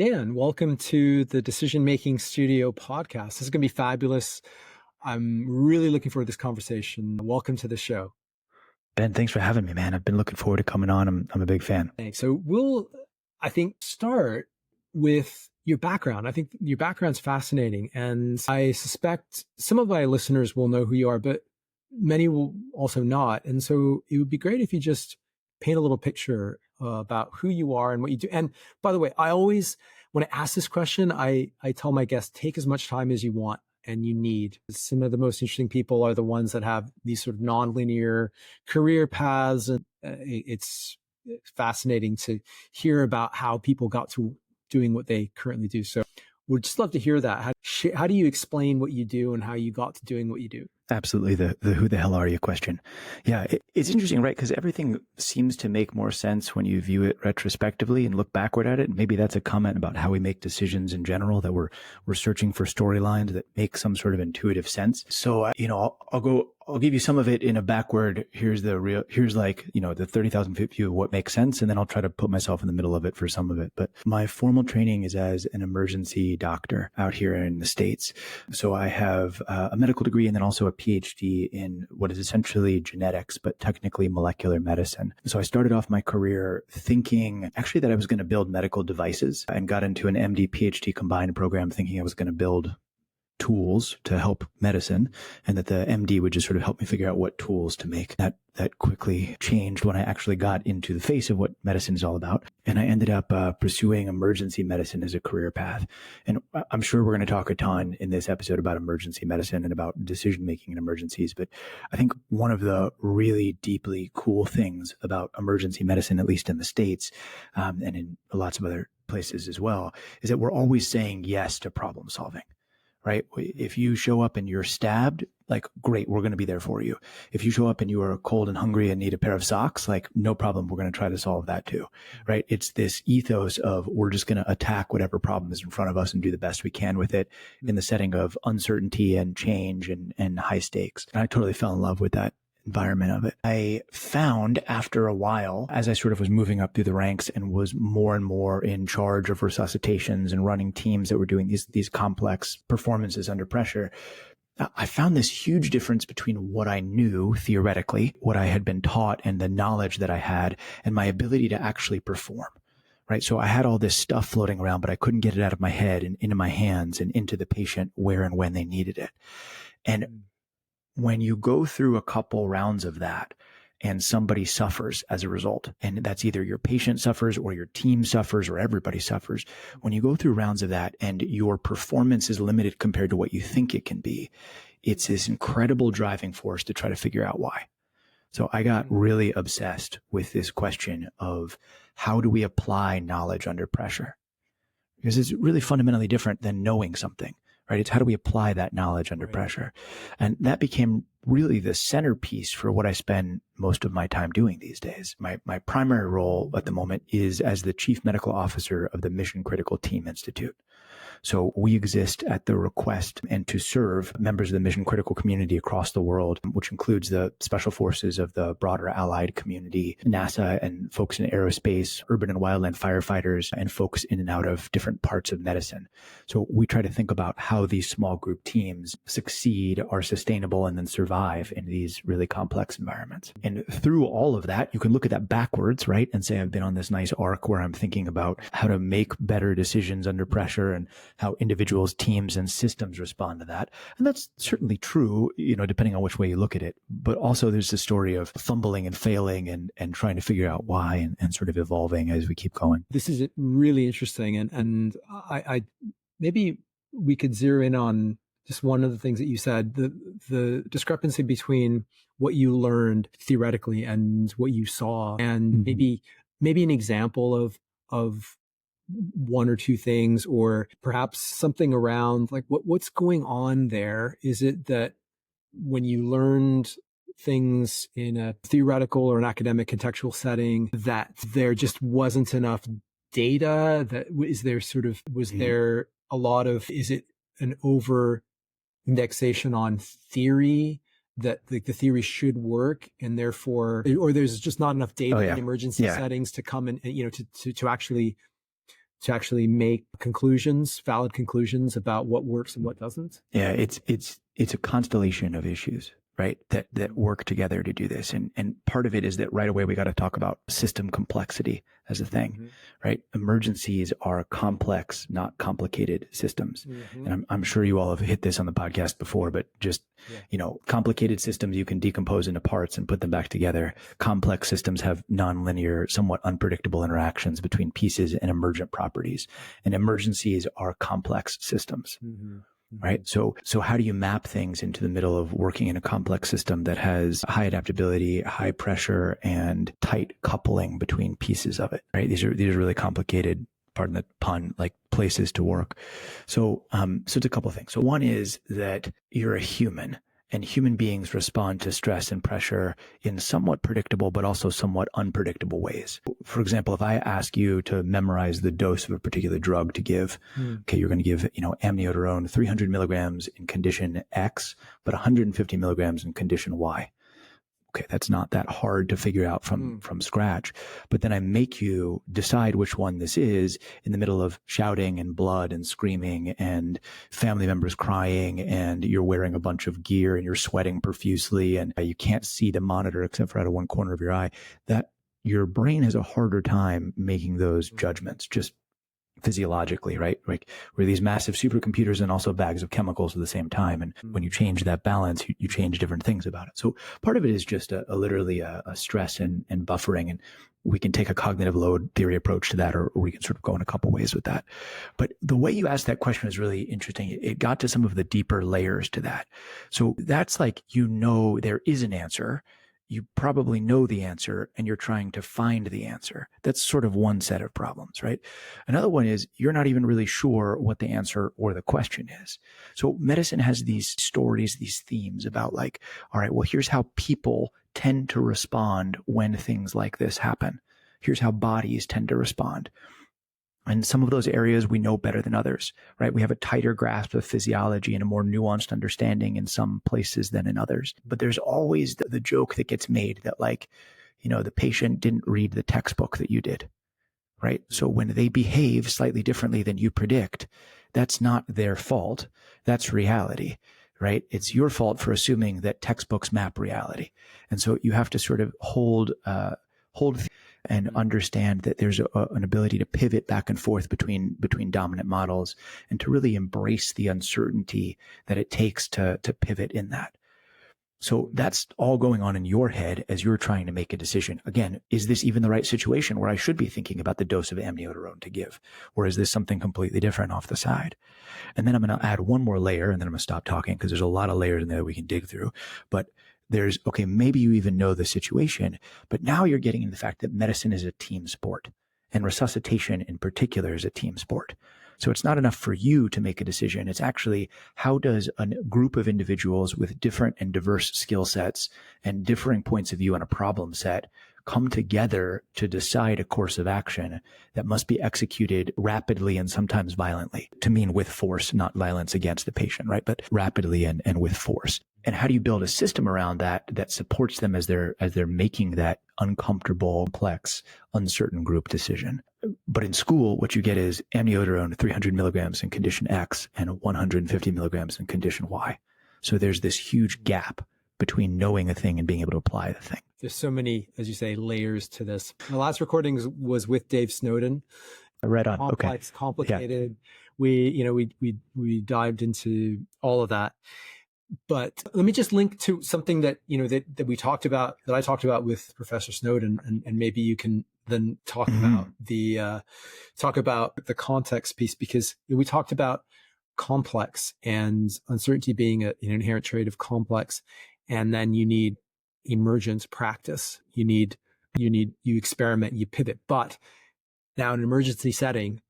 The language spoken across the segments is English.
Dan, welcome to the Decision Making Studio podcast. This is going to be fabulous. I'm really looking forward to this conversation. Welcome to the show. Ben, thanks for having me, man. I've been looking forward to coming on. I'm a big fan. Thanks. So we'll, I think, start with your background. I think your background's fascinating, and I suspect some of my listeners will know who you are, but many will also not. And so it would be great if you just paint a little picture about who you are and what you do. And by the way, I always, when I ask this question, I tell my guests, take as much time as you want and you need. Some of the most interesting people are the ones that have these sort of nonlinear career paths. And it's fascinating to hear about how people got to doing what they currently do. So we'd just love to hear that. How do you explain what you do and how you got to doing what you do? Absolutely. The who the hell are you question. Yeah, it's interesting, right? Because everything seems to make more sense when you view it retrospectively and look backward at it. And maybe that's a comment about how we make decisions in general, that we're searching for storylines that make some sort of intuitive sense. So, I'll give you some of it in a backward. Here's like, the 30,000 foot view of what makes sense. And then I'll try to put myself in the middle of it for some of it. But my formal training is as an emergency doctor out here in the States. So I have a medical degree and then also a PhD in what is essentially genetics, but technically molecular medicine. So I started off my career thinking actually that I was going to build medical devices, and got into an MD PhD combined program thinking I was going to build tools to help medicine, and that the MD would just sort of help me figure out what tools to make. That quickly changed when I actually got into the face of what medicine is all about. And I ended up pursuing emergency medicine as a career path. And I'm sure we're going to talk a ton in this episode about emergency medicine and about decision making in emergencies. But I think one of the really deeply cool things about emergency medicine, at least in the States, and in lots of other places as well, is that we're always saying yes to problem solving. Right? If you show up and you're stabbed, like, great, we're going to be there for you. If you show up and you are cold and hungry and need a pair of socks, like, no problem, we're going to try to solve that too. Right? It's this ethos of we're just going to attack whatever problem is in front of us and do the best we can with it in the setting of uncertainty and change and high stakes. And I totally fell in love with that environment of it. I found after a while, as I sort of was moving up through the ranks and was more and more in charge of resuscitations and running teams that were doing these complex performances under pressure, I found this huge difference between what I knew theoretically, what I had been taught, and the knowledge that I had, and my ability to actually perform. Right. So I had all this stuff floating around, but I couldn't get it out of my head and into my hands and into the patient where and when they needed it. And when you go through a couple rounds of that and somebody suffers as a result, and that's either your patient suffers or your team suffers or everybody suffers, when you go through rounds of that and your performance is limited compared to what you think it can be, it's this incredible driving force to try to figure out why. So I got really obsessed with this question of how do we apply knowledge under pressure? Because it's really fundamentally different than knowing something. Right? It's how do we apply that knowledge under pressure? And that became really the centerpiece for what I spend most of my time doing these days. My primary role at the moment is as the Chief Medical Officer of the Mission Critical Team Institute. So we exist at the request and to serve members of the mission critical community across the world, which includes the special forces of the broader allied community, NASA and folks in aerospace, urban and wildland firefighters, and folks in and out of different parts of medicine. So we try to think about how these small group teams succeed, are sustainable, and then survive in these really complex environments. And through all of that, you can look at that backwards, right? And say, I've been on this nice arc where I'm thinking about how to make better decisions under pressure and how individuals, teams, and systems respond to that. And that's certainly true, depending on which way you look at it. But also there's the story of fumbling and failing and trying to figure out why and sort of evolving as we keep going. This is really interesting. And I maybe we could zero in on just one of the things that you said, the discrepancy between what you learned theoretically and what you saw, and maybe an example of one or two things, or perhaps something around like what's going on there. Is it that when you learned things in a theoretical or an academic contextual setting that there just wasn't enough data? That is there sort of, was there a lot of, is it an over indexation on theory that the theory should work and therefore, or there's just not enough data in emergency settings to come and, to actually to actually make conclusions, valid conclusions about what works and what doesn't? Yeah, it's a constellation of issues, right? That work together to do this. And part of it is that right away we got to talk about system complexity as a thing, right? Emergencies are complex, not complicated systems. And I'm sure you all have hit this on the podcast before, but just, complicated systems you can decompose into parts and put them back together. Complex systems have nonlinear, somewhat unpredictable interactions between pieces and emergent properties. And emergencies are complex systems. Right. So how do you map things into the middle of working in a complex system that has high adaptability, high pressure, and tight coupling between pieces of it? Right. These are really complicated, pardon the pun, like places to work. So it's a couple of things. So one is that you're a human, and human beings respond to stress and pressure in somewhat predictable, but also somewhat unpredictable ways. For example, if I ask you to memorize the dose of a particular drug to give, okay, you're going to give, amiodarone 300 milligrams in condition X, but 150 milligrams in condition Y. Okay, that's not that hard to figure out from scratch. But then I make you decide which one this is in the middle of shouting and blood and screaming and family members crying, and you're wearing a bunch of gear and you're sweating profusely and you can't see the monitor except for out of one corner of your eye. That your brain has a harder time making those judgments just physiologically, right? Like we're these massive supercomputers and also bags of chemicals at the same time. And when you change that balance, you change different things about it. So part of it is just literally a stress and buffering. And we can take a cognitive load theory approach to that, or we can sort of go in a couple ways with that. But the way you asked that question is really interesting. It got to some of the deeper layers to that. So that's like, there is an answer. You probably know the answer and you're trying to find the answer. That's sort of one set of problems, right? Another one is you're not even really sure what the answer or the question is. So medicine has these stories, these themes about like, all right, well, here's how people tend to respond when things like this happen. Here's how bodies tend to respond. And some of those areas we know better than others, right? We have a tighter grasp of physiology and a more nuanced understanding in some places than in others. But there's always the joke that gets made that like, the patient didn't read the textbook that you did, right? So when they behave slightly differently than you predict, that's not their fault. That's reality, right? It's your fault for assuming that textbooks map reality. And so you have to sort of hold and understand that there's an ability to pivot back and forth between dominant models and to really embrace the uncertainty that it takes to pivot in that. So that's all going on in your head as you're trying to make a decision. Again, is this even the right situation where I should be thinking about the dose of amiodarone to give? Or is this something completely different off the side? And then I'm going to add one more layer and then I'm going to stop talking because there's a lot of layers in there we can dig through. But okay, maybe you even know the situation, but now you're getting into the fact that medicine is a team sport and resuscitation in particular is a team sport. So it's not enough for you to make a decision. It's actually how does a group of individuals with different and diverse skill sets and differing points of view on a problem set come together to decide a course of action that must be executed rapidly and sometimes violently, to mean with force, not violence against the patient, right? But rapidly and with force. And how do you build a system around that supports them as they're making that uncomfortable, complex, uncertain group decision? But in school, what you get is amiodarone 300 milligrams in condition X and 150 milligrams in condition Y. So there's this huge gap between knowing a thing and being able to apply the thing. There's so many, as you say, layers to this. The last recording was with Dave Snowden. Right on. Complex, okay. Complicated. Yeah. We dived into all of that. But let me just link to something that, that we talked about, that I talked about with Professor Snowden, and maybe you can then talk about the context piece, because we talked about complex and uncertainty being an inherent trait of complex. And then you need emergent practice. You experiment, you pivot. But now in an emergency setting,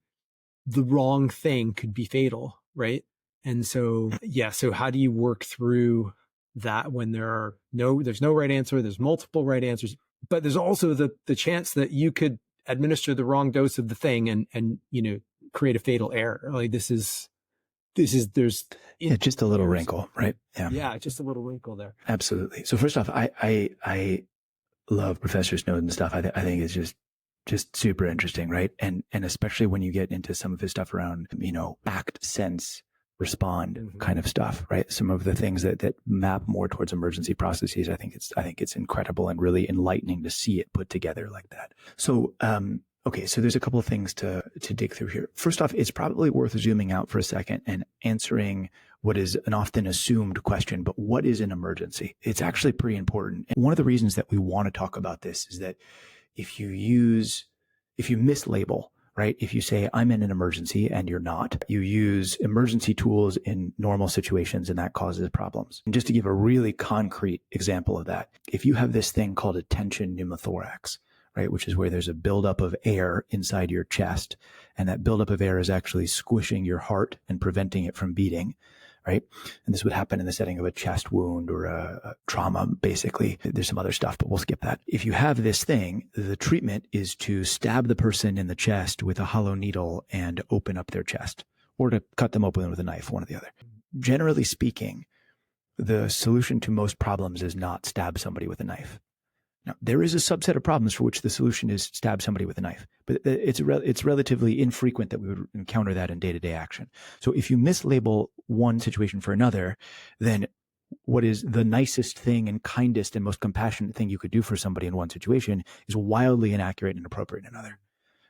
the wrong thing could be fatal, right? And so, so how do you work through that when there's no right answer, there's multiple right answers, but there's also the chance that you could administer the wrong dose of the thing and create a fatal error. Like there's just a little wrinkle, right? Yeah, just a little wrinkle there. Absolutely. So first off, I love Professor Snowden stuff. I think it's just Just super interesting, right? And especially when you get into some of his stuff around, act, sense, respond kind of stuff, right? Some of the things that map more towards emergency processes. I think it's incredible and really enlightening to see it put together like that. So, okay, so there's a couple of things to dig through here. First off, it's probably worth zooming out for a second and answering what is an often assumed question, but what is an emergency? It's actually pretty important. And one of the reasons that we want to talk about this is that if you mislabel, right? If you say, I'm in an emergency and you're not, you use emergency tools in normal situations and that causes problems. And just to give a really concrete example of that, if you have this thing called a tension pneumothorax, right, which is where there's a buildup of air inside your chest, and that buildup of air is actually squishing your heart and preventing it from beating, right? And this would happen in the setting of a chest wound or a trauma, basically. There's some other stuff, but we'll skip that. If you have this thing, the treatment is to stab the person in the chest with a hollow needle and open up their chest, or to cut them open with a knife, one or the other. Generally speaking, the solution to most problems is not stab somebody with a knife. Now, there is a subset of problems for which the solution is stab somebody with a knife, but it's relatively infrequent that we would encounter that in day-to-day action. So if you mislabel one situation for another, then what is the nicest thing and kindest and most compassionate thing you could do for somebody in one situation is wildly inaccurate and inappropriate in another.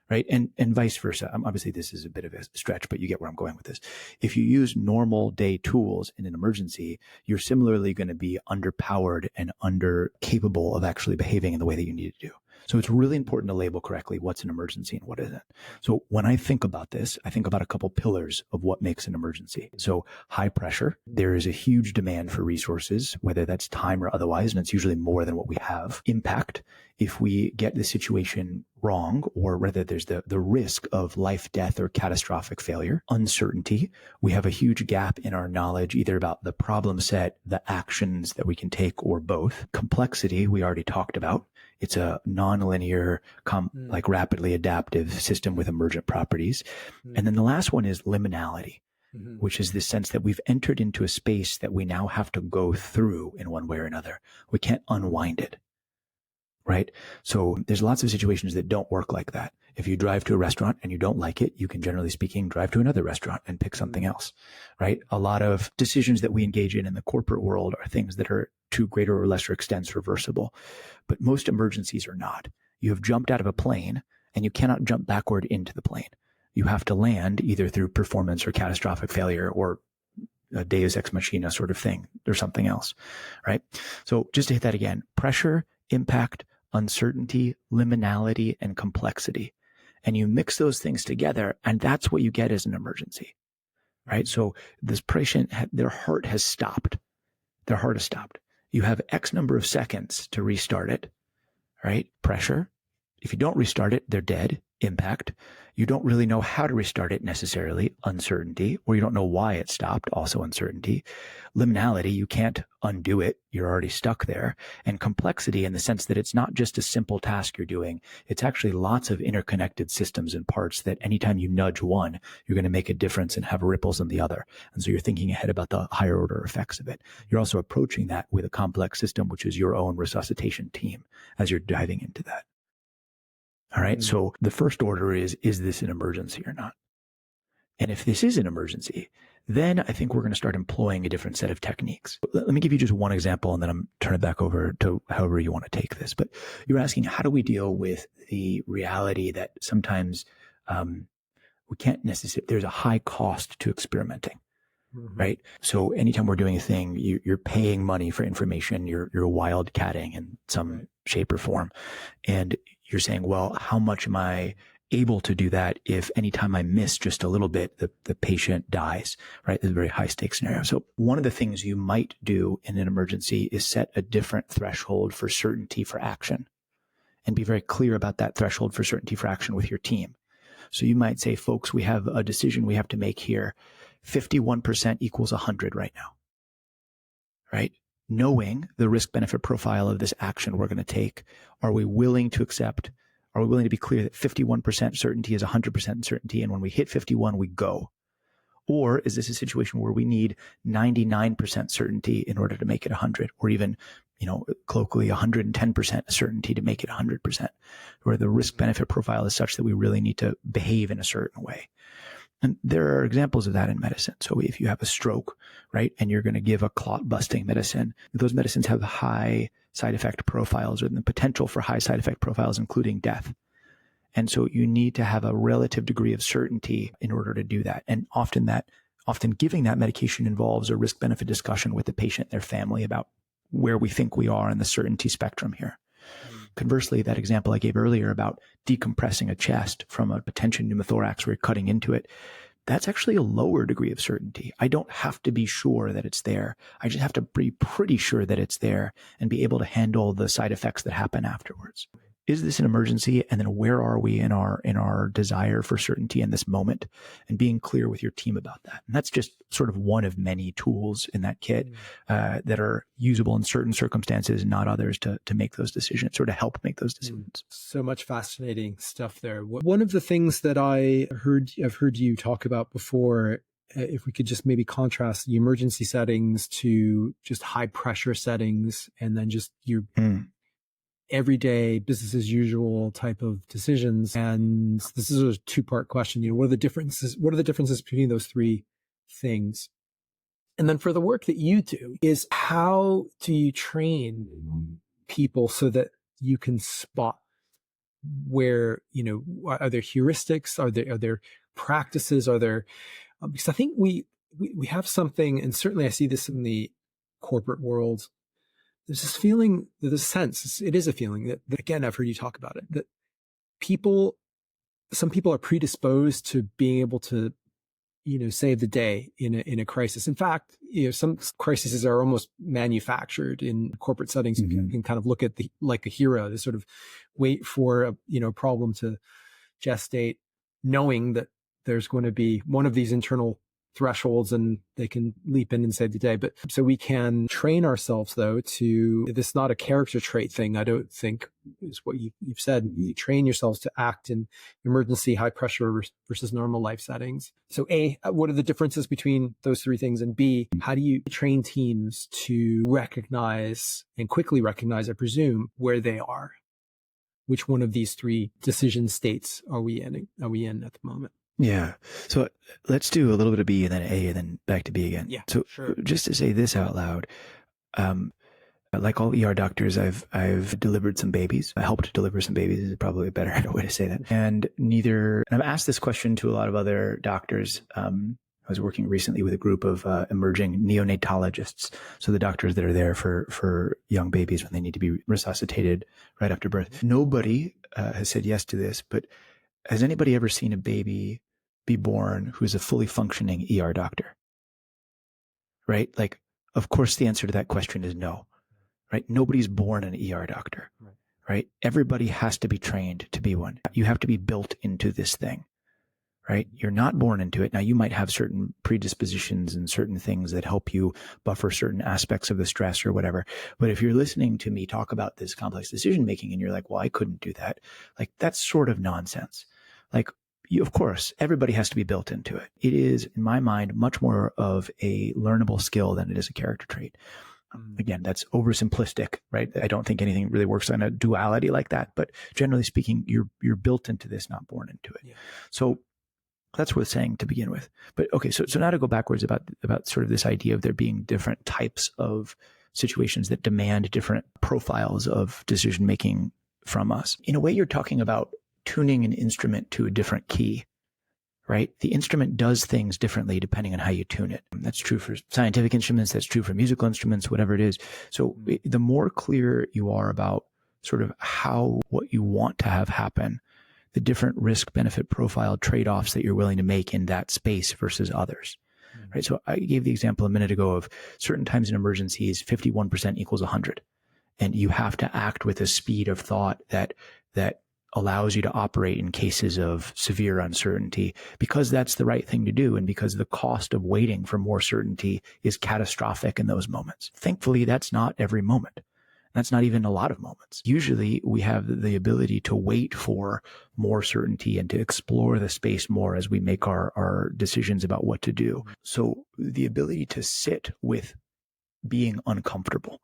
Right. And vice versa. Obviously, this is a bit of a stretch, but you get where I'm going with this. If you use normal day tools in an emergency, you're similarly going to be underpowered and under capable of actually behaving in the way that you need to do. So it's really important to label correctly what's an emergency and what isn't. So when I think about this, I think about a couple pillars of what makes an emergency. So high pressure, there is a huge demand for resources, whether that's time or otherwise, and it's usually more than what we have. Impact, if we get the situation wrong, or rather there's the risk of life, death, or catastrophic failure. Uncertainty, we have a huge gap in our knowledge, either about the problem set, the actions that we can take, or both. Complexity, we already talked about. It's a nonlinear, like rapidly adaptive system with emergent properties. And then the last one is liminality, which is this sense that we've entered into a space that we now have to go through in one way or another. We can't unwind it. Right? So there's lots of situations that don't work like that. If you drive to a restaurant and you don't like it, you can, generally speaking, drive to another restaurant and pick something else, right? A lot of decisions that we engage in the corporate world are things that are to greater or lesser extents reversible, but most emergencies are not. You have jumped out of a plane and you cannot jump backward into the plane. You have to land either through performance or catastrophic failure or a deus ex machina sort of thing or something else, right? So just to hit that again, pressure, impact, uncertainty, liminality, and complexity. And you mix those things together, and that's what you get as an emergency, right? So this patient, their heart has stopped. Their heart has stopped. You have X number of seconds to restart it, right? Pressure. If you don't restart it, they're dead. Impact. You don't really know how to restart it necessarily. Uncertainty. Or you don't know why it stopped. Also uncertainty. Liminality. You can't undo it. You're already stuck there. And complexity in the sense that it's not just a simple task you're doing. It's actually lots of interconnected systems and parts that anytime you nudge one, you're going to make a difference and have ripples in the other. And so you're thinking ahead about the higher order effects of it. You're also approaching that with a complex system, which is your own resuscitation team as you're diving into that. All right. So the first order is this an emergency or not? And if this is an emergency, then I think we're going to start employing a different set of techniques. Let me give you just one example and then I'm turn it back over to however you want to take this. But you're asking, how do we deal with the reality that sometimes we can't necessarily, there's a high cost to experimenting. Right. So anytime we're doing a thing, you're paying money for information, you're wildcatting in some shape or form. And you're saying, well, how much am I able to do that if anytime I miss just a little bit, the patient dies, right? It's a very high stakes scenario. So one of the things you might do in an emergency is set a different threshold for certainty for action and be very clear about that threshold for certainty for action with your team. So you might say, folks, we have a decision we have to make here. 51% equals 100 right now, right? Knowing the risk benefit profile of this action we're going to take, are we willing to accept? Are we willing to be clear that 51% certainty is 100% certainty? And when we hit 51, we go. Or is this a situation where we need 99% certainty in order to make it 100, or even, colloquially 110% certainty to make it 100%, where the risk benefit profile is such that we really need to behave in a certain way? And there are examples of that in medicine. So if you have a stroke, right, and you're going to give a clot busting medicine, those medicines have high side effect profiles, or the potential for high side effect profiles, including death. And so you need to have a relative degree of certainty in order to do that. And often giving that medication involves a risk benefit discussion with the patient and their family about where we think we are in the certainty spectrum here. Conversely, that example I gave earlier about decompressing a chest from a tension pneumothorax where you're cutting into it, that's actually a lower degree of certainty. I don't have to be sure that it's there. I just have to be pretty sure that it's there and be able to handle the side effects that happen afterwards. Is this an emergency? And then where are we in our desire for certainty in this moment, and being clear with your team about that. And that's just sort of one of many tools in that kit that are usable in certain circumstances and not others to make those decisions, or to help make those decisions. So much fascinating stuff there. One of the things that I've heard you talk about before, if we could just maybe contrast the emergency settings to just high pressure settings, and then just your everyday business as usual type of decisions. And this is a two-part question. What are the differences between those three things? And then for the work that you do, is how do you train people so that you can spot where, are there heuristics? Are there practices? Are there, because I think we have something, and certainly I see this in the corporate world. There's this feeling, this sense, it is a feeling that again, I've heard you talk about it, that some people are predisposed to being able to, save the day in a crisis. In fact, some crises are almost manufactured in corporate settings. You can kind of look at like a hero to sort of wait for a problem to gestate, knowing that there's going to be one of these internal thresholds and they can leap in and save the day. But so we can train ourselves, though, to, this is not a character trait thing, I don't think, is what you've said. You train yourselves to act in emergency, high pressure versus normal life settings. So A, what are the differences between those three things? And B, how do you train teams to recognize, and quickly recognize, I presume, where they are? Which one of these three decision states are we in at the moment? Yeah. So let's do a little bit of B and then A and then back to B again. Yeah. So sure. Just to say this out loud, like all ER doctors, I've delivered some babies. I helped deliver some babies is probably a better way to say that. And I've asked this question to a lot of other doctors. I was working recently with a group of emerging neonatologists. So the doctors that are there for young babies when they need to be resuscitated right after birth. Nobody has said yes to this, but has anybody ever seen a baby be born who's a fully functioning ER doctor? Right? Like, of course, the answer to that question is no. Right? Nobody's born an ER doctor. Right? Everybody has to be trained to be one. You have to be built into this thing. Right? You're not born into it. Now, you might have certain predispositions and certain things that help you buffer certain aspects of the stress or whatever. But if you're listening to me talk about this complex decision making and you're like, well, I couldn't do that. Like, that's sort of nonsense. Like, of course, everybody has to be built into it. It is, in my mind, much more of a learnable skill than it is a character trait. Again, that's oversimplistic, right? I don't think anything really works on a duality like that. But generally speaking, you're built into this, not born into it. Yeah. So that's worth saying to begin with. But okay, so now to go backwards about sort of this idea of there being different types of situations that demand different profiles of decision making from us. In a way, you're talking about tuning an instrument to a different key, right? The instrument does things differently depending on how you tune it. That's true for scientific instruments. That's true for musical instruments, whatever it is. So the more clear you are about sort of what you want to have happen, the different risk benefit profile trade-offs that you're willing to make in that space versus others. Right. So I gave the example a minute ago of certain times in emergencies, 51% equals 100. And you have to act with a speed of thought that allows you to operate in cases of severe uncertainty, because that's the right thing to do. And because the cost of waiting for more certainty is catastrophic in those moments. Thankfully, that's not every moment. That's not even a lot of moments. Usually we have the ability to wait for more certainty and to explore the space more as we make our decisions about what to do. So the ability to sit with being uncomfortable,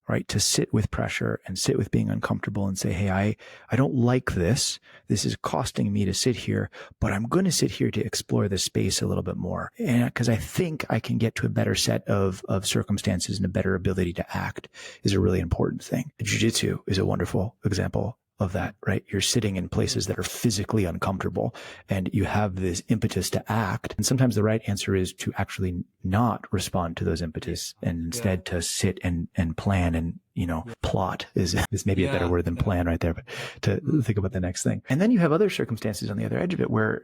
right? To sit with pressure and sit with being uncomfortable and say, hey, I don't like this. This is costing me to sit here, but I'm going to sit here to explore this space a little bit more. And because I think I can get to a better set of circumstances and a better ability to act is a really important thing. Jiu-jitsu is a wonderful example of that, right? You're sitting in places that are physically uncomfortable and you have this impetus to act. And sometimes the right answer is to actually not respond to those impetus and instead to sit and plan and, plot is maybe a better word than plan right there, but to think about the next thing. And then you have other circumstances on the other edge of it where,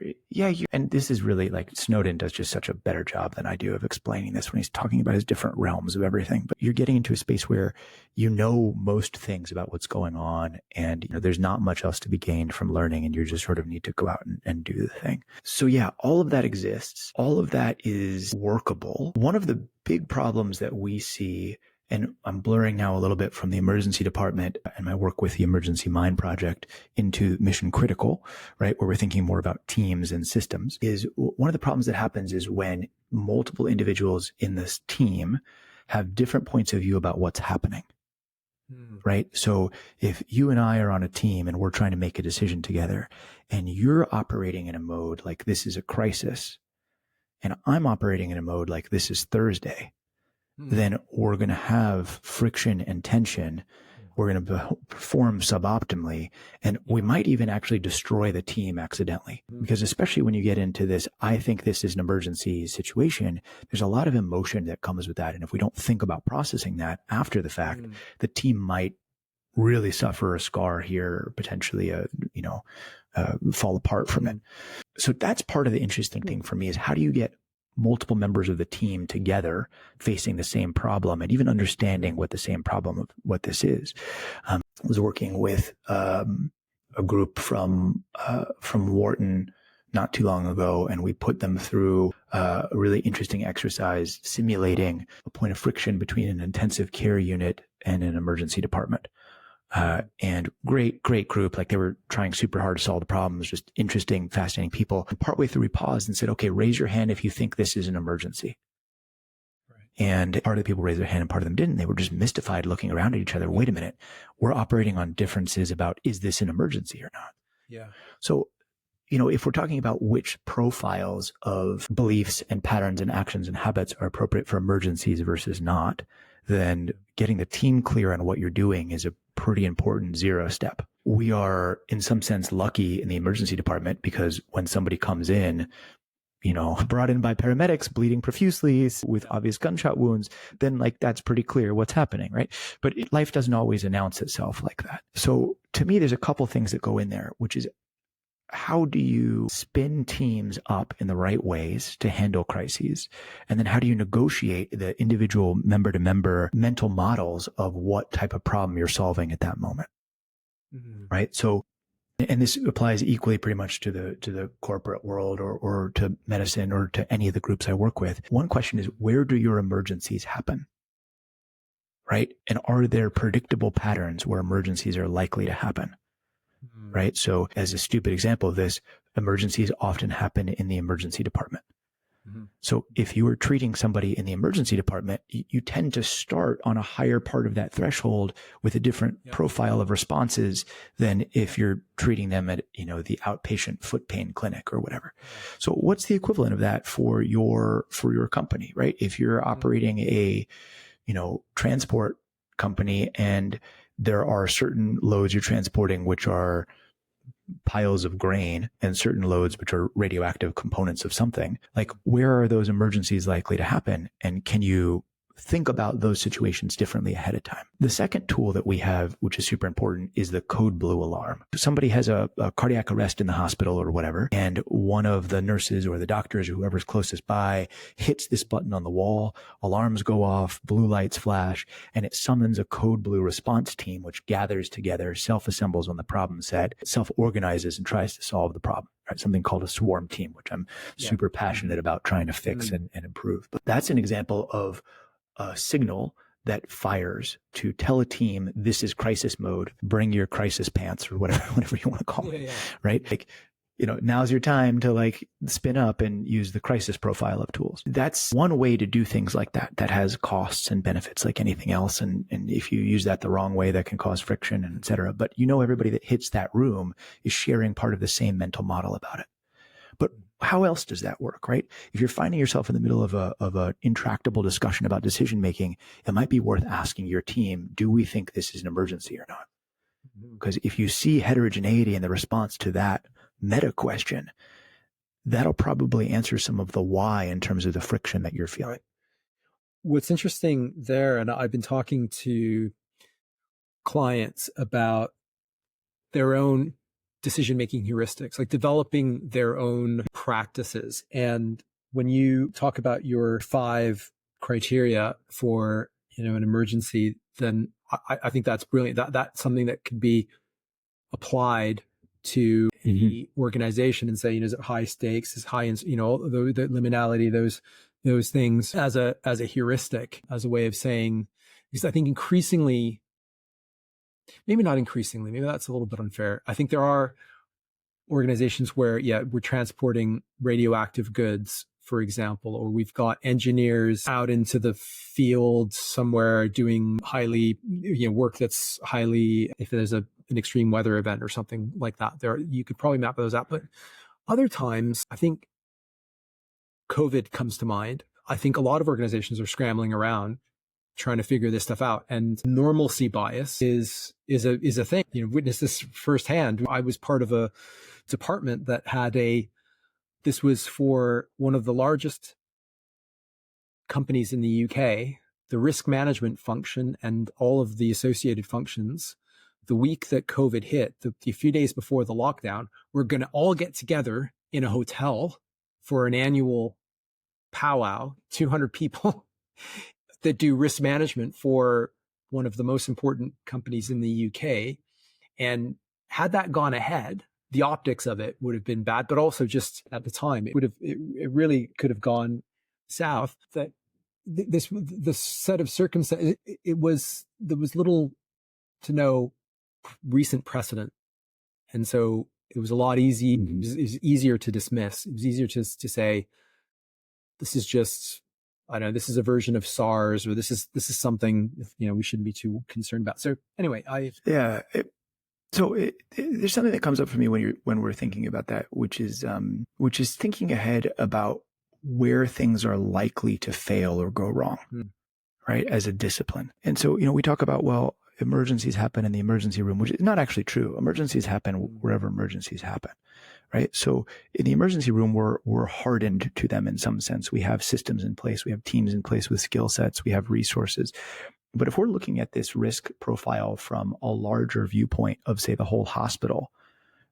and this is really like Snowden does just such a better job than I do of explaining this when he's talking about his different realms of everything. But you're getting into a space where you know most things about what's going on and there's not much else to be gained from learning and you just sort of need to go out and do the thing. So yeah, all of that exists. All of that is workable. One of the big problems that we see, and I'm blurring now a little bit from the emergency department and my work with the Emergency Mind Project into mission critical, right? Where we're thinking more about teams and systems, is one of the problems that happens is when multiple individuals in this team have different points of view about what's happening. Right? So if you and I are on a team and we're trying to make a decision together and you're operating in a mode like this is a crisis and I'm operating in a mode like this is Thursday, then we're going to have friction and tension. We're going to perform suboptimally, and we might even actually destroy the team accidentally. Because especially when you get into this, I think this is an emergency situation, there's a lot of emotion that comes with that. And if we don't think about processing that after the fact, the team might really suffer a scar here, potentially fall apart from it. So that's part of the interesting thing for me is how do you get multiple members of the team together facing the same problem and even understanding what the same problem of what this is. I was working with a group from Wharton not too long ago, and we put them through a really interesting exercise simulating a point of friction between an intensive care unit and an emergency department. And great group. Like they were trying super hard to solve the problems, just interesting, fascinating people. And partway through, we paused and said, okay, raise your hand if you think this is an emergency. Right. And part of the people raised their hand and part of them didn't. They were just mystified looking around at each other. Wait a minute. We're operating on differences about, is this an emergency or not? Yeah. So, if we're talking about which profiles of beliefs and patterns and actions and habits are appropriate for emergencies versus not, then getting the team clear on what you're doing is a pretty important zero step. We are in some sense lucky in the emergency department because when somebody comes in, brought in by paramedics, bleeding profusely with obvious gunshot wounds, then that's pretty clear what's happening, right? But life doesn't always announce itself like that. So to me, there's a couple things that go in there, which is how do you spin teams up in the right ways to handle crises? And then how do you negotiate the individual member to member mental models of what type of problem you're solving at that moment? Right. So, and this applies equally pretty much to the corporate world or to medicine or to any of the groups I work with. One question is, where do your emergencies happen? Right. And are there predictable patterns where emergencies are likely to happen? Right. So as a stupid example of this, emergencies often happen in the emergency department. So if you are treating somebody in the emergency department, you tend to start on a higher part of that threshold with a different profile of responses than if you're treating them at, the outpatient foot pain clinic or whatever. So what's the equivalent of that for your company, right? If you're operating a, transport company and there are certain loads you're transporting, which are piles of grain, and certain loads, which are radioactive components of something, where are those emergencies likely to happen? And can you think about those situations differently ahead of time? The second tool that we have, which is super important, is the code blue alarm. Somebody has a cardiac arrest in the hospital or whatever, and one of the nurses or the doctors or whoever's closest by hits this button on the wall, alarms go off, blue lights flash, and it summons a code blue response team, which gathers together, self-assembles on the problem set, self-organizes and tries to solve the problem. Right? Something called a swarm team, which I'm super passionate about trying to fix and improve. But that's an example of a signal that fires to tell a team, this is crisis mode, bring your crisis pants or whatever you want to call it, right? Like, now's your time to like spin up and use the crisis profile of tools. That's one way to do things like that has costs and benefits like anything else. And if you use that the wrong way, that can cause friction and et cetera. But everybody that hits that room is sharing part of the same mental model about it. But how else does that work, right? If you're finding yourself in the middle of a intractable discussion about decision making, it might be worth asking your team, do we think this is an emergency or not? Because if you see heterogeneity in the response to that meta question, that'll probably answer some of the why in terms of the friction that you're feeling. Right. What's interesting there, and I've been talking to clients about their own decision-making heuristics, like developing their own practices. And when you talk about your 5 criteria for, an emergency, then I think that's brilliant. That's something that could be applied to the organization and say, is it high stakes, is high, the liminality, those things as a heuristic, as a way of saying, because I think increasingly, maybe not increasingly, maybe that's a little bit unfair. I think there are organizations where, we're transporting radioactive goods, for example, or we've got engineers out into the field somewhere doing highly, work that's highly, if there's an extreme weather event or something like that, you could probably map those out. But other times, I think COVID comes to mind. I think a lot of organizations are scrambling around trying to figure this stuff out, and normalcy bias is a thing. Witnessed this firsthand. I was part of a department that had this was for one of the largest companies in the UK, the risk management function and all of the associated functions. The week that COVID hit, the few days before the lockdown, we're going to all get together in a hotel for an annual powwow, 200 people that do risk management for one of the most important companies in the UK. And had that gone ahead, the optics of it would have been bad, but also just at the time, it really could have gone south. That this set of circumstances, there was little to no recent precedent. And so it was a lot easier. It was easier to dismiss. It was easier to say, this is just, I don't know, this is a version of SARS, or this is something, we shouldn't be too concerned about. So anyway, there's something that comes up for me when we're thinking about that, which is thinking ahead about where things are likely to fail or go wrong, right? As a discipline. And so, we talk about, well, emergencies happen in the emergency room, which is not actually true. Emergencies happen wherever emergencies happen, right? So in the emergency room, we're hardened to them in some sense. We have systems in place. We have teams in place with skill sets. We have resources. But if we're looking at this risk profile from a larger viewpoint of, say, the whole hospital,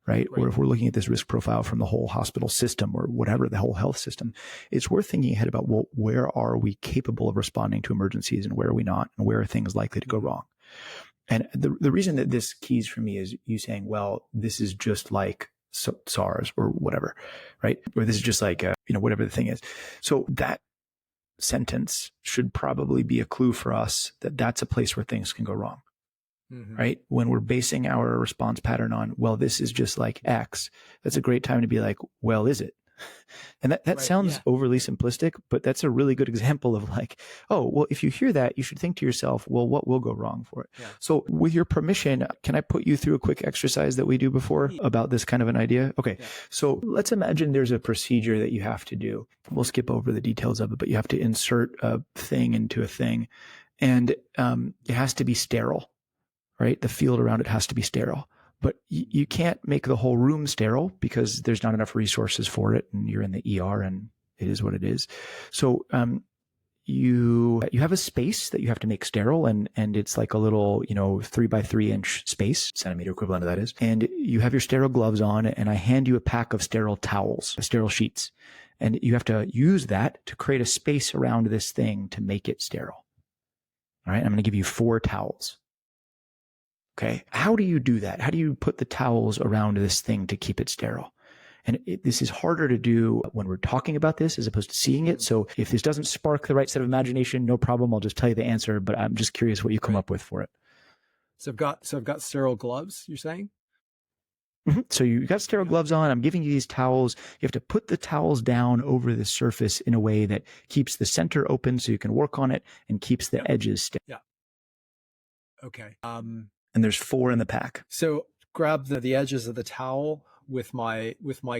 right? Or if we're looking at this risk profile from the whole hospital system or whatever, the whole health system, it's worth thinking ahead about, well, where are we capable of responding to emergencies and where are we not? And where are things likely to go wrong? And the reason that this keys for me is you saying, well, this is just like SARS or whatever, right? Or this is just like, whatever the thing is. So that sentence should probably be a clue for us that that's a place where things can go wrong, right? When we're basing our response pattern on, well, this is just like X, that's a great time to be like, well, is it? And that sounds overly simplistic, but that's a really good example of like, oh, well, if you hear that, you should think to yourself, well, what will go wrong for it? Yeah. So with your permission, can I put you through a quick exercise that we do before about this kind of an idea? Okay. Yeah. So let's imagine there's a procedure that you have to do. We'll skip over the details of it, but you have to insert a thing into a thing, and it has to be sterile, right? The field around it has to be sterile. But you can't make the whole room sterile because there's not enough resources for it, and you're in the ER and it is what it is. So you have a space that you have to make sterile, and it's like a little 3x3 inch space, centimeter equivalent of that is. And you have your sterile gloves on, and I hand you a pack of sterile towels, sterile sheets, and you have to use that to create a space around this thing to make it sterile. All right, I'm going to give you 4 towels. Okay. How do you do that? How do you put the towels around this thing to keep it sterile? And this is harder to do when we're talking about this as opposed to seeing it. So if this doesn't spark the right set of imagination, no problem. I'll just tell you the answer, but I'm just curious what you come up with for it. So I've got sterile gloves, you're saying? So you got sterile gloves on. I'm giving you these towels. You have to put the towels down over the surface in a way that keeps the center open so you can work on it and keeps the edges stiff. Yeah. Okay. And there's 4 in the pack. So grab the edges of the towel with my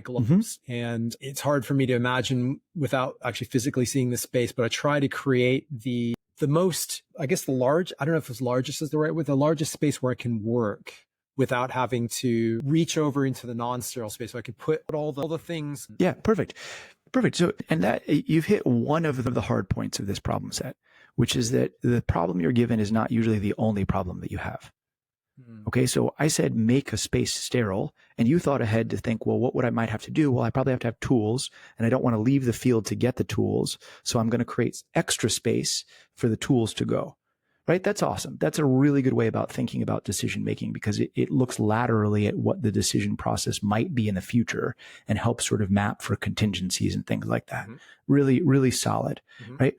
gloves, and it's hard for me to imagine without actually physically seeing the space, but I try to create the most, I guess I don't know if it's largest is the right word, the largest space where I can work without having to reach over into the non-sterile space. So I can put all the things. Yeah, perfect. So, and that you've hit one of the hard points of this problem set, which is that the problem you're given is not usually the only problem that you have. Okay, so I said make a space sterile, and you thought ahead to think, well, what would I might have to do? Well, I probably have to have tools, and I don't want to leave the field to get the tools, so I'm going to create extra space for the tools to go. Right? That's awesome. That's a really good way about thinking about decision making, because it looks laterally at what the decision process might be in the future and helps sort of map for contingencies and things like that. Really, really solid. Right?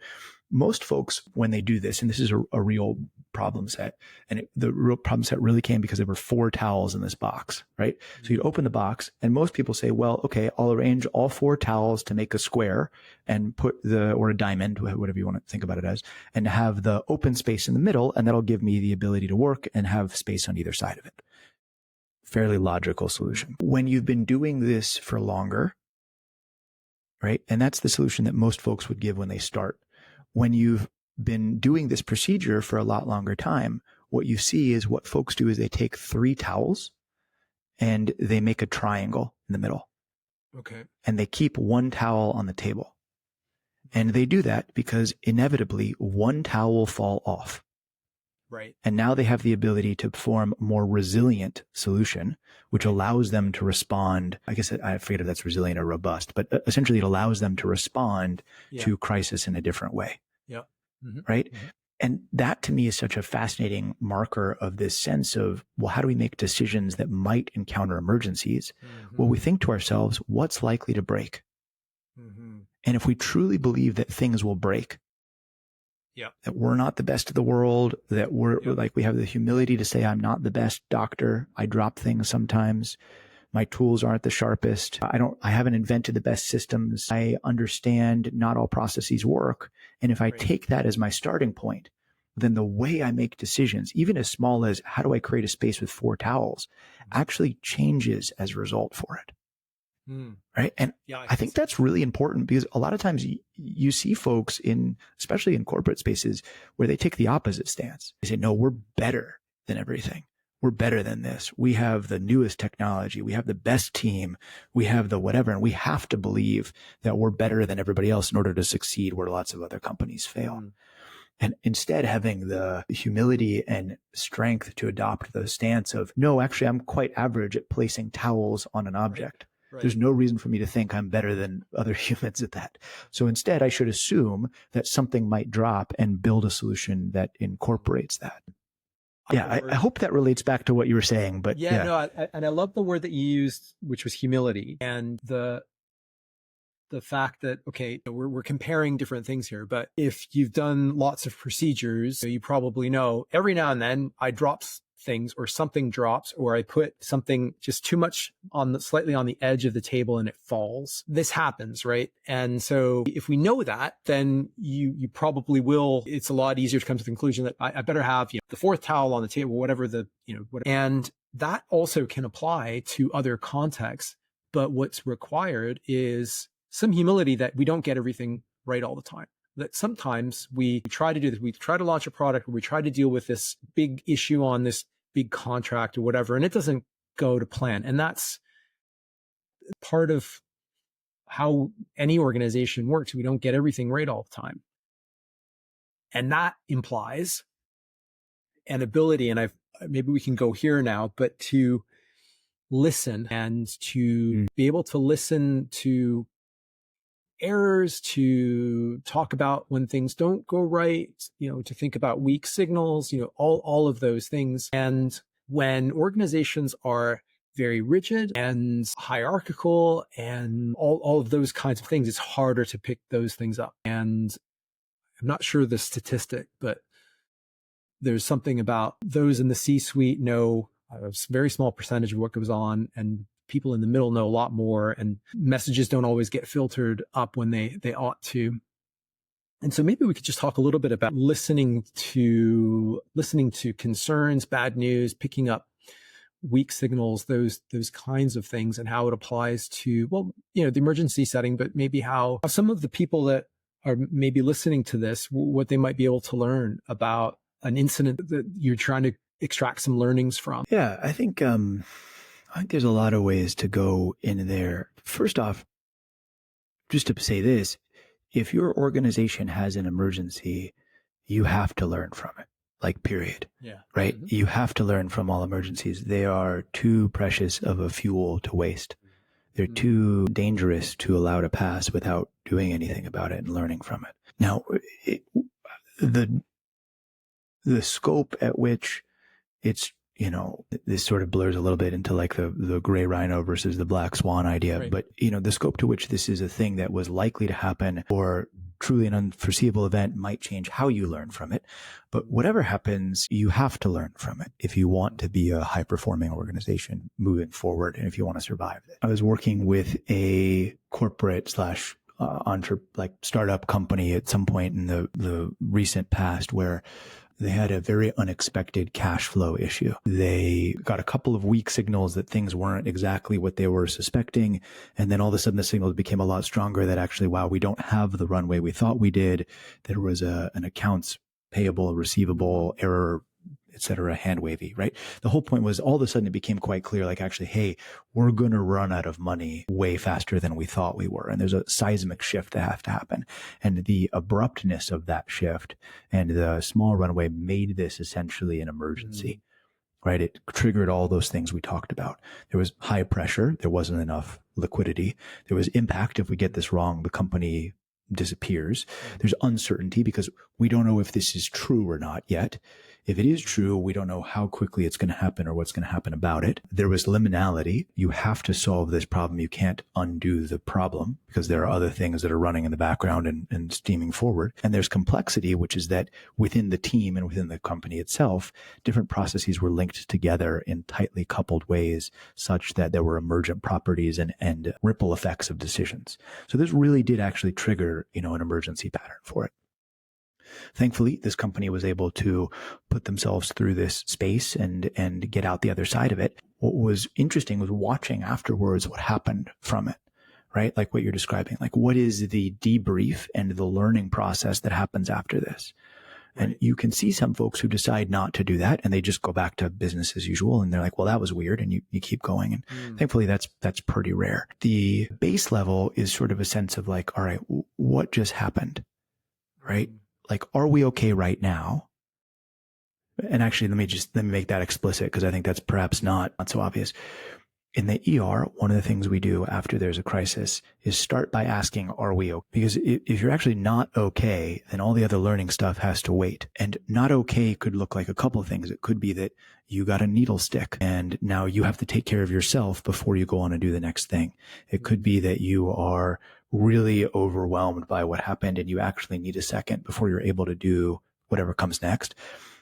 Most folks, when they do this, and this is a real problem set, and the real problem set really came because there were 4 towels in this box, right? So you'd open the box, and most people say, well, okay, I'll arrange all 4 towels to make a square and put or a diamond, whatever you want to think about it as, and have the open space in the middle, and that'll give me the ability to work and have space on either side of it. Fairly logical solution. When you've been doing this for longer, right? And that's the solution that most folks would give when they start. When you've been doing this procedure for a lot longer time, what you see is what folks do is they take 3 towels and they make a triangle in the middle. Okay. And they keep 1 towel on the table. And they do that because inevitably 1 towel will fall off. Right. And now they have the ability to form a more resilient solution, which allows them to respond. I guess I forget if that's resilient or robust, but essentially it allows them to respond to crisis in a different way. Yeah. Right. And that to me is such a fascinating marker of this sense of, well, how do we make decisions that might encounter emergencies? Well, we think to ourselves, what's likely to break? And if we truly believe that things will break, that we're not the best of the world, that we're like, we have the humility to say, I'm not the best doctor. I drop things sometimes. My tools aren't the sharpest. I haven't invented the best systems. I understand not all processes work. And if I take that as my starting point, then the way I make decisions, even as small as how do I create a space with 4 towels, actually changes as a result for it. Right. And I think that's really important, because a lot of times you see folks especially in corporate spaces, where they take the opposite stance. They say, no, we're better than everything. We're better than this. We have the newest technology. We have the best team. We have the whatever. And we have to believe that we're better than everybody else in order to succeed where lots of other companies fail. And instead having the humility and strength to adopt the stance of, no, actually, I'm quite average at placing towels on an object. There's no reason for me to think I'm better than other humans at that. So instead, I should assume that something might drop and build a solution that incorporates that. Yeah, I hope that relates back to what you were saying. But no, and I love the word that you used, which was humility, and the fact that, okay, we're comparing different things here, but if you've done lots of procedures, you probably know every now and then I drop things, or something drops, or I put something just too much slightly on the edge of the table and it falls. This happens, right? And so if we know that, then you probably will, it's a lot easier to come to the conclusion that I better have, the 4th towel on the table, whatever whatever. And that also can apply to other contexts. But what's required is some humility that we don't get everything right all the time. That sometimes we try to do this. We try to launch a product, or we try to deal with this big issue on this big contract or whatever, and it doesn't go to plan. And that's part of how any organization works. We don't get everything right all the time. And that implies an ability, and maybe we can go here now, but to listen and to be able to listen to errors, to talk about when things don't go right, to think about weak signals, all of those things. And when organizations are very rigid and hierarchical and all of those kinds of things. It's harder to pick those things up. And I'm not sure the statistic, but there's something about those in the C-suite know a very small percentage of what goes on, and people in the middle know a lot more, and messages don't always get filtered up when they ought to. And so maybe we could just talk a little bit about listening to concerns, bad news, picking up weak signals, those kinds of things, and how it applies to, well, the emergency setting, but maybe how some of the people that are maybe listening to this, what they might be able to learn about an incident that you're trying to extract some learnings from. Yeah, I think there's a lot of ways to go in there. First off, just to say this, if your organization has an emergency, you have to learn from it, like period. Yeah. Right? Mm-hmm. You have to learn from all emergencies. They are too precious of a fuel to waste. They're too dangerous to allow to pass without doing anything about it and learning from it. Now, the scope at which it's, this sort of blurs a little bit into like the gray rhino versus the black swan idea. Right. But, the scope to which this is a thing that was likely to happen or truly an unforeseeable event might change how you learn from it. But whatever happens, you have to learn from it if you want to be a high performing organization moving forward and if you want to survive it. I was working with a corporate / startup company at some point in the recent past where they had a very unexpected cash flow issue. They got a couple of weak signals that things weren't exactly what they were suspecting. And then all of a sudden the signals became a lot stronger that actually, wow, we don't have the runway we thought we did. There was an accounts payable, receivable error, et cetera, hand wavy, right? The whole point was all of a sudden it became quite clear, like actually, hey, we're going to run out of money way faster than we thought we were. And there's a seismic shift that has to happen. And the abruptness of that shift and the small runway made this essentially an emergency, right? It triggered all those things we talked about. There was high pressure. There wasn't enough liquidity. There was impact. If we get this wrong, the company disappears. There's uncertainty because we don't know if this is true or not yet. If it is true, we don't know how quickly it's going to happen or what's going to happen about it. There was liminality. You have to solve this problem. You can't undo the problem because there are other things that are running in the background and steaming forward. And there's complexity, which is that within the team and within the company itself, different processes were linked together in tightly coupled ways such that there were emergent properties and ripple effects of decisions. So this really did actually trigger, an emergency pattern for it. Thankfully, this company was able to put themselves through this space and get out the other side of it. What was interesting was watching afterwards what happened from it, right? Like what you're describing, like what is the debrief and the learning process that happens after this? And you can see some folks who decide not to do that and they just go back to business as usual. And they're like, well, that was weird. And you keep going. And thankfully that's pretty rare. The base level is sort of a sense of like, all right, what just happened? Right? Like, are we okay right now? And actually, let me make that explicit because I think that's perhaps not so obvious. In the ER, one of the things we do after there's a crisis is start by asking, are we okay? Because if you're actually not okay, then all the other learning stuff has to wait. And not okay could look like a couple of things. It could be that you got a needle stick and now you have to take care of yourself before you go on and do the next thing. It could be that you are really overwhelmed by what happened and you actually need a second before you're able to do whatever comes next.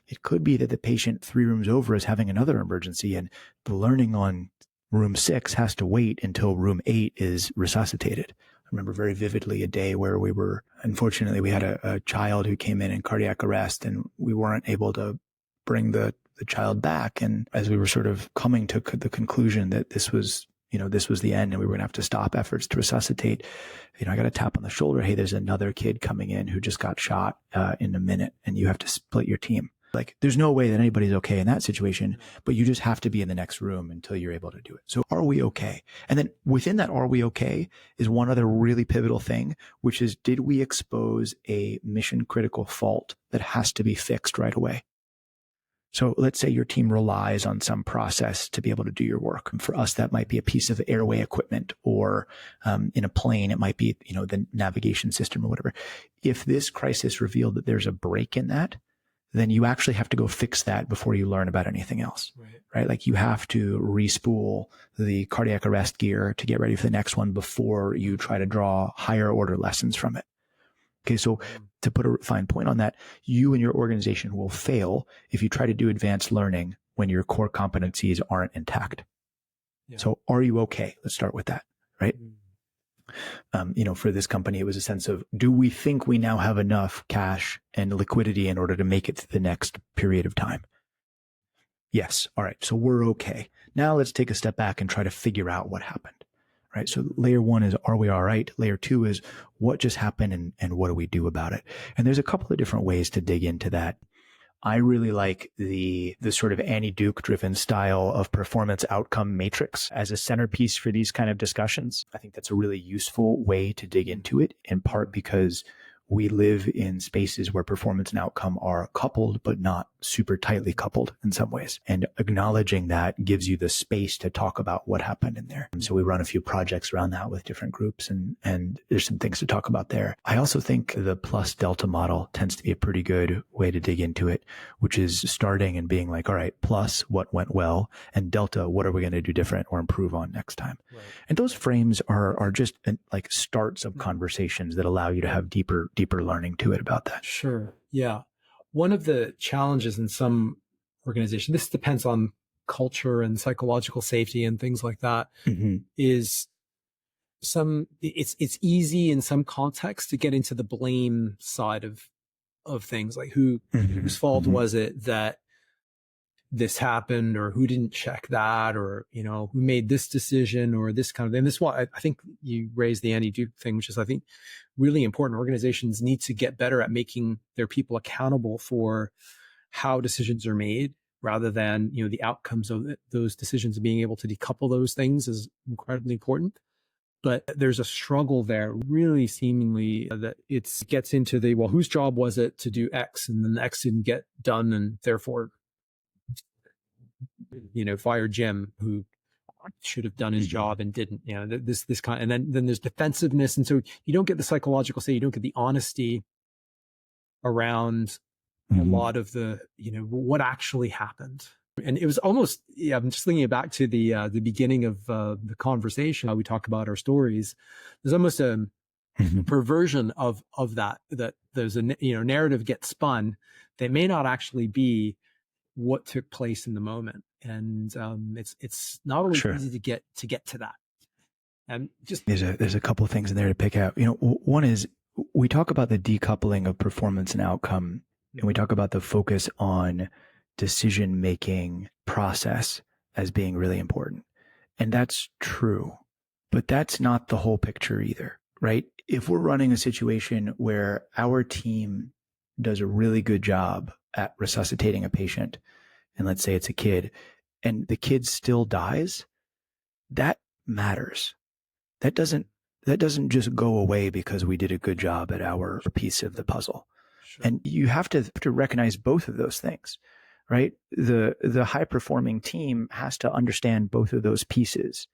It could be that the patient 3 rooms over is having another emergency and the learning on room 6 has to wait until room 8 is resuscitated. I remember very vividly a day where unfortunately we had a child who came in cardiac arrest and we weren't able to bring the child back. And as we were sort of coming to the conclusion that this was the end and we were going to have to stop efforts to resuscitate, I got a tap on the shoulder. Hey, there's another kid coming in who just got shot in a minute and you have to split your team. Like there's no way that anybody's okay in that situation, but you just have to be in the next room until you're able to do it. So are we okay? And then within that, are we okay is one other really pivotal thing, which is, did we expose a mission critical fault that has to be fixed right away? So let's say your team relies on some process to be able to do your work. And for us, that might be a piece of airway equipment or in a plane, it might be, the navigation system or whatever. If this crisis revealed that there's a break in that, then you actually have to go fix that before you learn about anything else, right? Like you have to respool the cardiac arrest gear to get ready for the next one before you try to draw higher order lessons from it. Okay, so to put a fine point on that, you and your organization will fail if you try to do advanced learning when your core competencies aren't intact. Yeah. So are you okay? Let's start with that, right? For this company, it was a sense of, do we think we now have enough cash and liquidity in order to make it to the next period of time? Yes. All right. So we're okay. Now let's take a step back and try to figure out what happened, right? So layer one is, are we all right? Layer two is, what just happened and what do we do about it? And there's a couple of different ways to dig into that. I really like the sort of Annie Duke driven style of performance outcome matrix as a centerpiece for these kind of discussions. I think that's a really useful way to dig into it, in part because we live in spaces where performance and outcome are coupled, but not super tightly coupled in some ways. And acknowledging that gives you the space to talk about what happened in there. And so we run a few projects around that with different groups, and there's some things to talk about there. I also think the plus delta model tends to be a pretty good way to dig into it, which is starting and being like, all right, plus what went well, and delta, what are we going to do different or improve on next time? Right. And those frames are just like starts of conversations that allow you to have deeper learning to it about that. Sure. Yeah. One of the challenges in some organizations, this depends on culture and psychological safety and things like that, is it's easy in some contexts to get into the blame side of things, like whose fault was it that this happened, or who didn't check that, or, who made this decision, or this kind of thing. This is why I think you raised the Annie Duke thing, which is, I think, really important. Organizations need to get better at making their people accountable for how decisions are made, rather than, the outcomes of those decisions. Being able to decouple those things is incredibly important. But there's a struggle there, really seemingly, that it gets into the, well, whose job was it to do X, and then X didn't get done, and therefore, fire Jim, who should have done his job and didn't. This kind, and then there's defensiveness, and so you don't get the psychological safety, you don't get the honesty around a lot of the, what actually happened. And it was almost, I'm just thinking back to the beginning of the conversation, how we talk about our stories. There's almost a perversion of that there's a, narrative gets spun that may not actually be what took place in the moment. And it's not always easy to get to that. And just there's a couple of things in there to pick out. One is, we talk about the decoupling of performance and outcome, and we talk about the focus on decision-making process as being really important. And that's true, but that's not the whole picture either, right? If we're running a situation where our team does a really good job at resuscitating a patient, and let's say it's a kid, and the kid still dies, that matters. That doesn't just go away because we did a good job at our piece of the puzzle. Sure. And you have to recognize both of those things, right? The high performing team has to understand both of those pieces,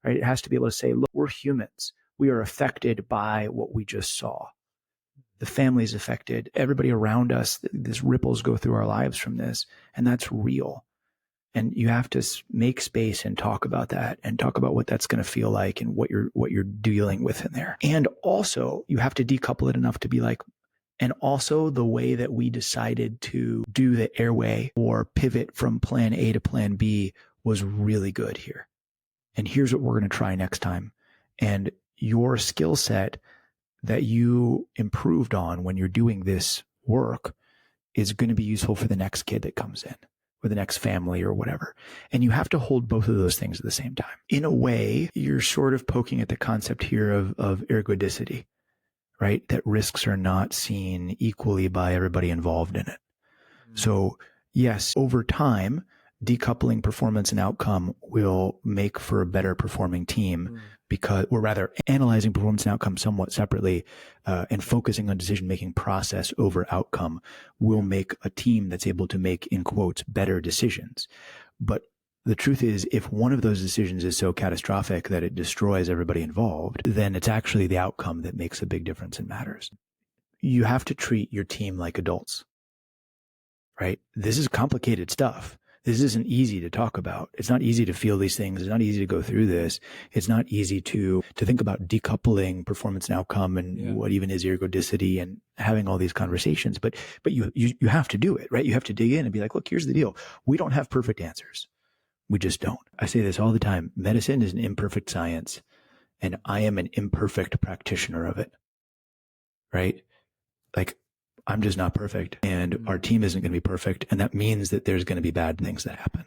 right? It has to be able to say, look, we're humans. We are affected by what we just saw. The family's affected. Everybody around us, these ripples go through our lives from this, and that's real. And you have to make space and talk about that, and talk about what that's going to feel like and what you're dealing with in there. And also, you have to decouple it enough to be like, and also the way that we decided to do the airway or pivot from plan A to plan B was really good here. And here's what we're going to try next time. And your skill set that you improved on when you're doing this work is going to be useful for the next kid that comes in, or the next family, or whatever. And you have to hold both of those things at the same time. In a way, you're sort of poking at the concept here of ergodicity, right? That risks are not seen equally by everybody involved in it. So yes, over time, decoupling performance and outcome will make for a better performing team, because we're rather analyzing performance and outcome somewhat separately, and focusing on decision-making process over outcome will make a team that's able to make, in quotes, better decisions. But the truth is, if one of those decisions is so catastrophic that it destroys everybody involved, then it's actually the outcome that makes a big difference and matters. You have to treat your team like adults, right? This is complicated stuff. This isn't easy to talk about. It's not easy to feel these things. It's not easy to go through this. It's not easy to think about decoupling performance and outcome and what even is ergodicity and having all these conversations. But you have to do it, right? You have to dig in and be like, look, here's the deal. We don't have perfect answers. We just don't. I say this all the time. Medicine is an imperfect science, and I am an imperfect practitioner of it, right? Like, I'm just not perfect, and our team isn't going to be perfect. And that means that there's going to be bad things that happen.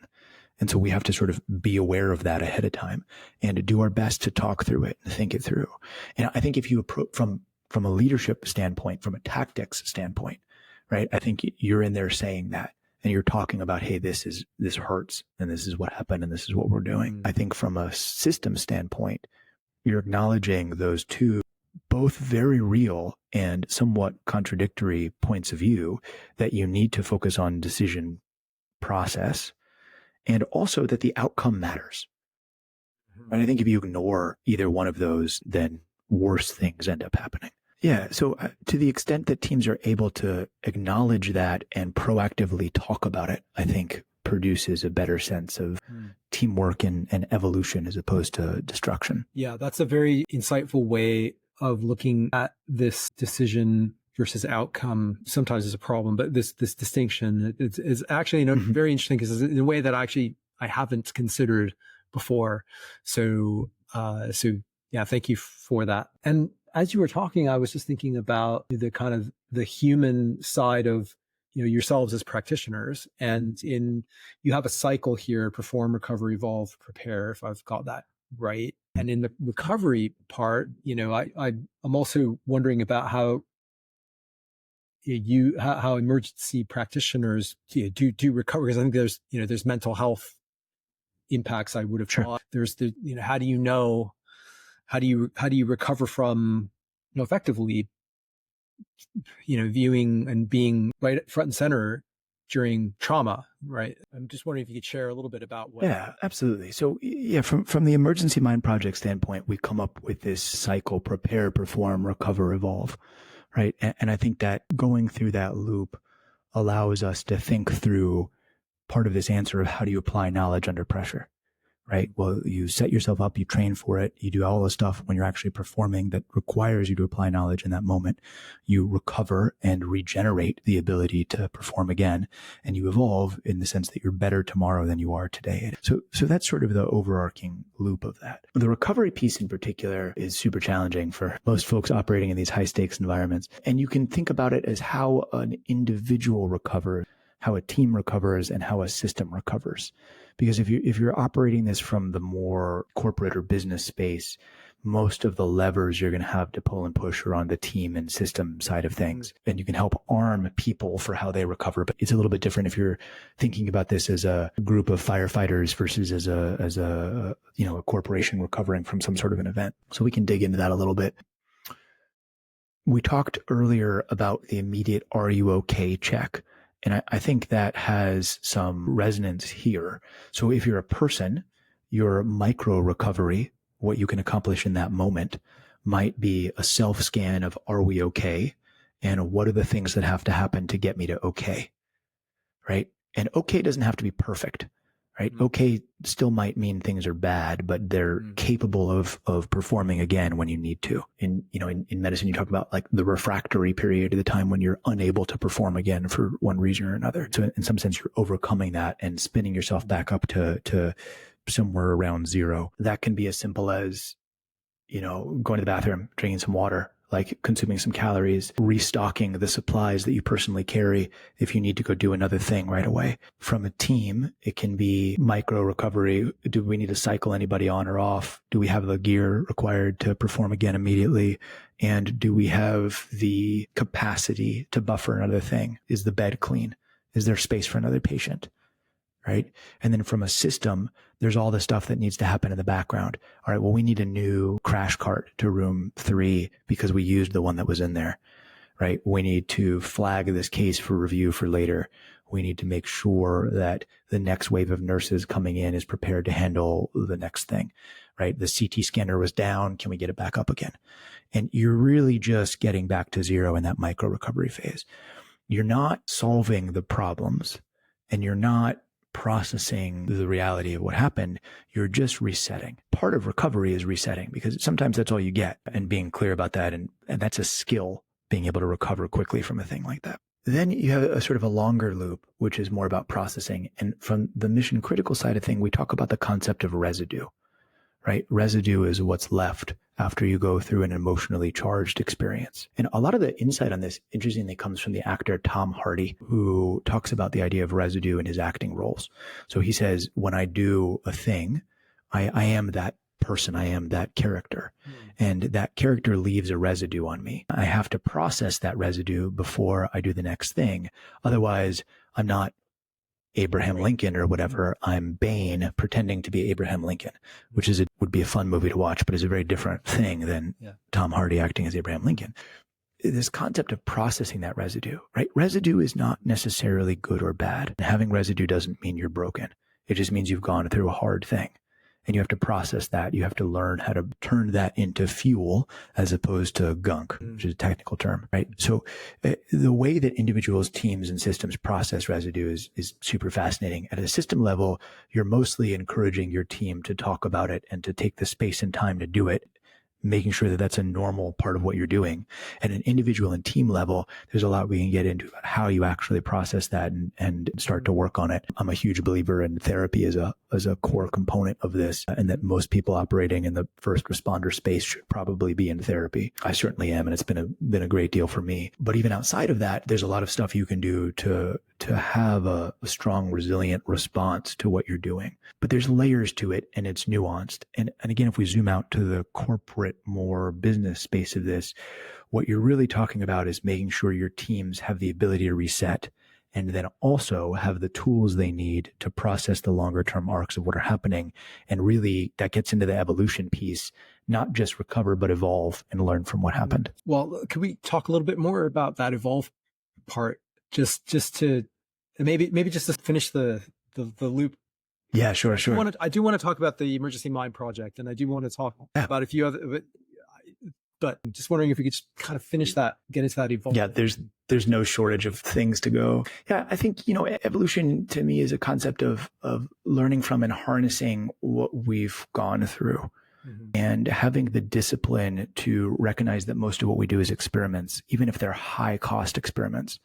And so we have to sort of be aware of that ahead of time and to do our best to talk through it and think it through. And I think if you approach from a leadership standpoint, from a tactics standpoint, right? I think you're in there saying that, and you're talking about, hey, this hurts, and this is what happened, and this is what we're doing. I think from a system standpoint, you're acknowledging those two both very real and somewhat contradictory points of view, that you need to focus on decision process and also that the outcome matters. And I think if you ignore either one of those, then worse things end up happening. Yeah. So to the extent that teams are able to acknowledge that and proactively talk about it, I think produces a better sense of teamwork and evolution as opposed to destruction. Yeah, that's a very insightful way of looking at this decision versus outcome. Sometimes is a problem, but this distinction is actually very interesting, because it's in a way that I haven't considered before. So yeah, thank you for that. And as you were talking, I was just thinking about the kind of the human side of yourselves as practitioners, and you have a cycle here: perform, recover, evolve, prepare, if I've got that right. And in the recovery part, I'm also wondering about how how emergency practitioners do recover, because I think there's mental health impacts. I would have thought there's how do you recover from effectively viewing and being right front and center during trauma, right? I'm just wondering if you could share a little bit about what. Yeah, absolutely. So yeah, from the Emergency Mind Project standpoint, we come up with this cycle: prepare, perform, recover, evolve, right? And I think that going through that loop allows us to think through part of this answer of how do you apply knowledge under pressure, right? Well, you set yourself up, you train for it, you do all the stuff when you're actually performing that requires you to apply knowledge in that moment. You recover and regenerate the ability to perform again, and you evolve in the sense that you're better tomorrow than you are today. So that's sort of the overarching loop of that. The recovery piece in particular is super challenging for most folks operating in these high stakes environments. And you can think about it as how an individual recovers, how a team recovers, and how a system recovers. Because if you're operating this from the more corporate or business space, most of the levers you're going to have to pull and push are on the team and system side of things. And you can help arm people for how they recover. But it's a little bit different if you're thinking about this as a group of firefighters versus as a corporation recovering from some sort of an event. So we can dig into that a little bit. We talked earlier about the immediate "are you okay" check. And I think that has some resonance here. So if you're a person, your micro recovery, what you can accomplish in that moment, might be a self-scan of "are we okay?" and what are the things that have to happen to get me to okay, right? And okay doesn't have to be perfect, right? Okay still might mean things are bad, but they're capable of performing again when you need to. In medicine, you talk about like the refractory period, the time when you're unable to perform again for one reason or another. So in some sense, you're overcoming that and spinning yourself back up to somewhere around zero. That can be as simple as, going to the bathroom, drinking some water, like consuming some calories, restocking the supplies that you personally carry if you need to go do another thing right away. From a team, it can be micro recovery. Do we need to cycle anybody on or off? Do we have the gear required to perform again immediately? And do we have the capacity to buffer another thing? Is the bed clean? Is there space for another patient? Right? And then from a system, there's all the stuff that needs to happen in the background. All right, well, we need a new crash cart to room 3 because we used the one that was in there, right? We need to flag this case for review for later. We need to make sure that the next wave of nurses coming in is prepared to handle the next thing, right? The CT scanner was down. Can we get it back up again? And you're really just getting back to zero in that micro recovery phase. You're not solving the problems and you're not processing the reality of what happened. You're just resetting. Part of recovery is resetting, because sometimes that's all you get, and being clear about that. And that's a skill, being able to recover quickly from a thing like that. Then you have a sort of a longer loop, which is more about processing. And from the mission critical side of thing, we talk about the concept of residue, right? Residue is what's left after you go through an emotionally charged experience. And a lot of the insight on this, interestingly, comes from the actor Tom Hardy, who talks about the idea of residue in his acting roles. So he says, when I do a thing, I am that person, I am that character. And that character leaves a residue on me. I have to process that residue before I do the next thing. Otherwise, I'm not Abraham Lincoln or whatever. I'm Bane pretending to be Abraham Lincoln, which would be a fun movie to watch, but is a very different thing than Tom Hardy acting as Abraham Lincoln. This concept of processing that residue, right? Residue is not necessarily good or bad. Having residue doesn't mean you're broken. It just means you've gone through a hard thing. And you have to process that. You have to learn how to turn that into fuel as opposed to gunk, which is a technical term, right? So the way that individuals, teams, and systems process residue is super fascinating. At a system level, you're mostly encouraging your team to talk about it and to take the space and time to do it, making sure that that's a normal part of what you're doing. At an individual and team level, there's a lot we can get into about how you actually process that and start to work on it. I'm a huge believer in therapy as a core component of this, and that most people operating in the first responder space should probably be in therapy. I certainly am, and it's been a great deal for me. But even outside of that, there's a lot of stuff you can do to have a strong, resilient response to what you're doing. But there's layers to it, and it's nuanced. And again, if we zoom out to the corporate, more business space of this, what you're really talking about is making sure your teams have the ability to reset, and then also have the tools they need to process the longer term arcs of what are happening. And really that gets into the evolution piece, not just recover, but evolve and learn from what happened. Well, could we talk a little bit more about that evolve part? Just to maybe just to finish the loop. Yeah, sure. I do want to talk about the Emergency Mind project, and I do want to talk about a few other, but I'm just wondering if we could just kind of finish that, get into that evolve. Yeah, there's no shortage of things to go. Yeah, I think, evolution to me is a concept of learning from and harnessing what we've gone through. And having the discipline to recognize that most of what we do is experiments, even if they're high cost experiments,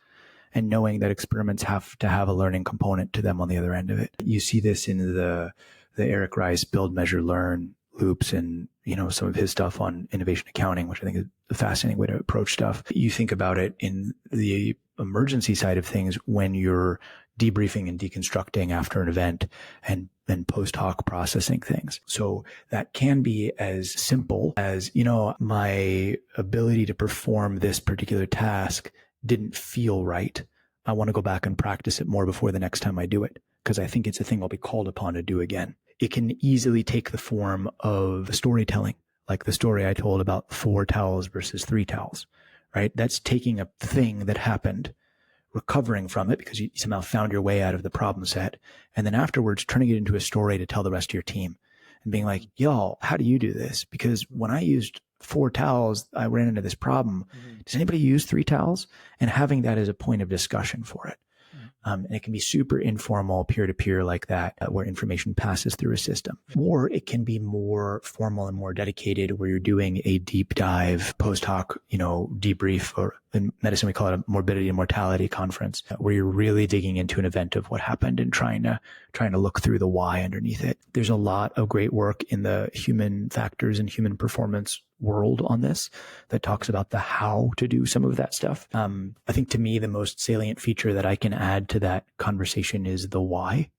and knowing that experiments have to have a learning component to them on the other end of it. You see this in the Eric Rice build, measure, learn loops, and some of his stuff on innovation accounting, which I think is a fascinating way to approach stuff. You think about it in the emergency side of things, when you're debriefing and deconstructing after an event and then post hoc processing things. So that can be as simple as, my ability to perform this particular task didn't feel right. I want to go back and practice it more before the next time I do it, because I think it's a thing I'll be called upon to do again. It can easily take the form of storytelling, like the story I told about 4 towels versus 3 towels, right? That's taking a thing that happened, recovering from it because you somehow found your way out of the problem set, and then afterwards turning it into a story to tell the rest of your team and being like, y'all, how do you do this? Because when I used 4 towels, I ran into this problem. Does anybody use 3 towels? And having that as a point of discussion for it. And it can be super informal, peer-to-peer like that, where information passes through a system. Or it can be more formal and more dedicated, where you're doing a deep dive, post hoc, debrief, or in medicine, we call it a morbidity and mortality conference, where you're really digging into an event of what happened and trying to look through the why underneath it. There's a lot of great work in the human factors and human performance world on this that talks about the how to do some of that stuff. I think to me, the most salient feature that I can add to that conversation is the why,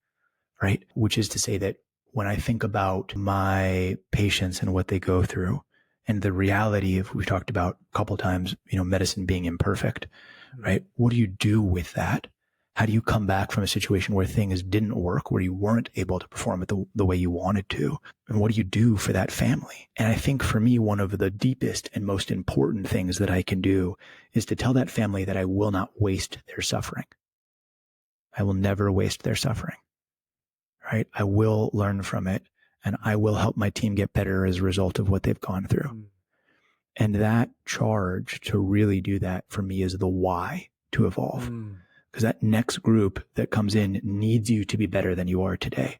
right? Which is to say that when I think about my patients and what they go through, and the reality of, we've talked about a couple of times, medicine being imperfect, right? What do you do with that? How do you come back from a situation where things didn't work, where you weren't able to perform it the way you wanted to? And what do you do for that family? And I think for me, one of the deepest and most important things that I can do is to tell that family that I will not waste their suffering. I will never waste their suffering, right? I will learn from it, and I will help my team get better as a result of what they've gone through. And that charge to really do that for me is the why. to evolve, Mm. because that next group that comes in needs you to be better than you are today.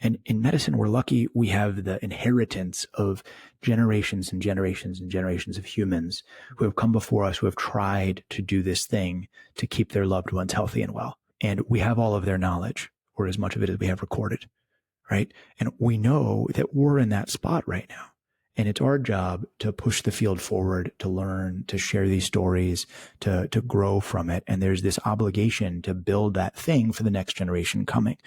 And in medicine, we're lucky we have the inheritance of generations and generations and generations of humans who have come before us, who have tried to do this thing to keep their loved ones healthy and well. And we have all of their knowledge, or as much of it as we have recorded, right? And we know that we're in that spot right now. And it's our job to push the field forward, to learn, to share these stories, to grow from it. And there's this obligation to build that thing for the next generation coming.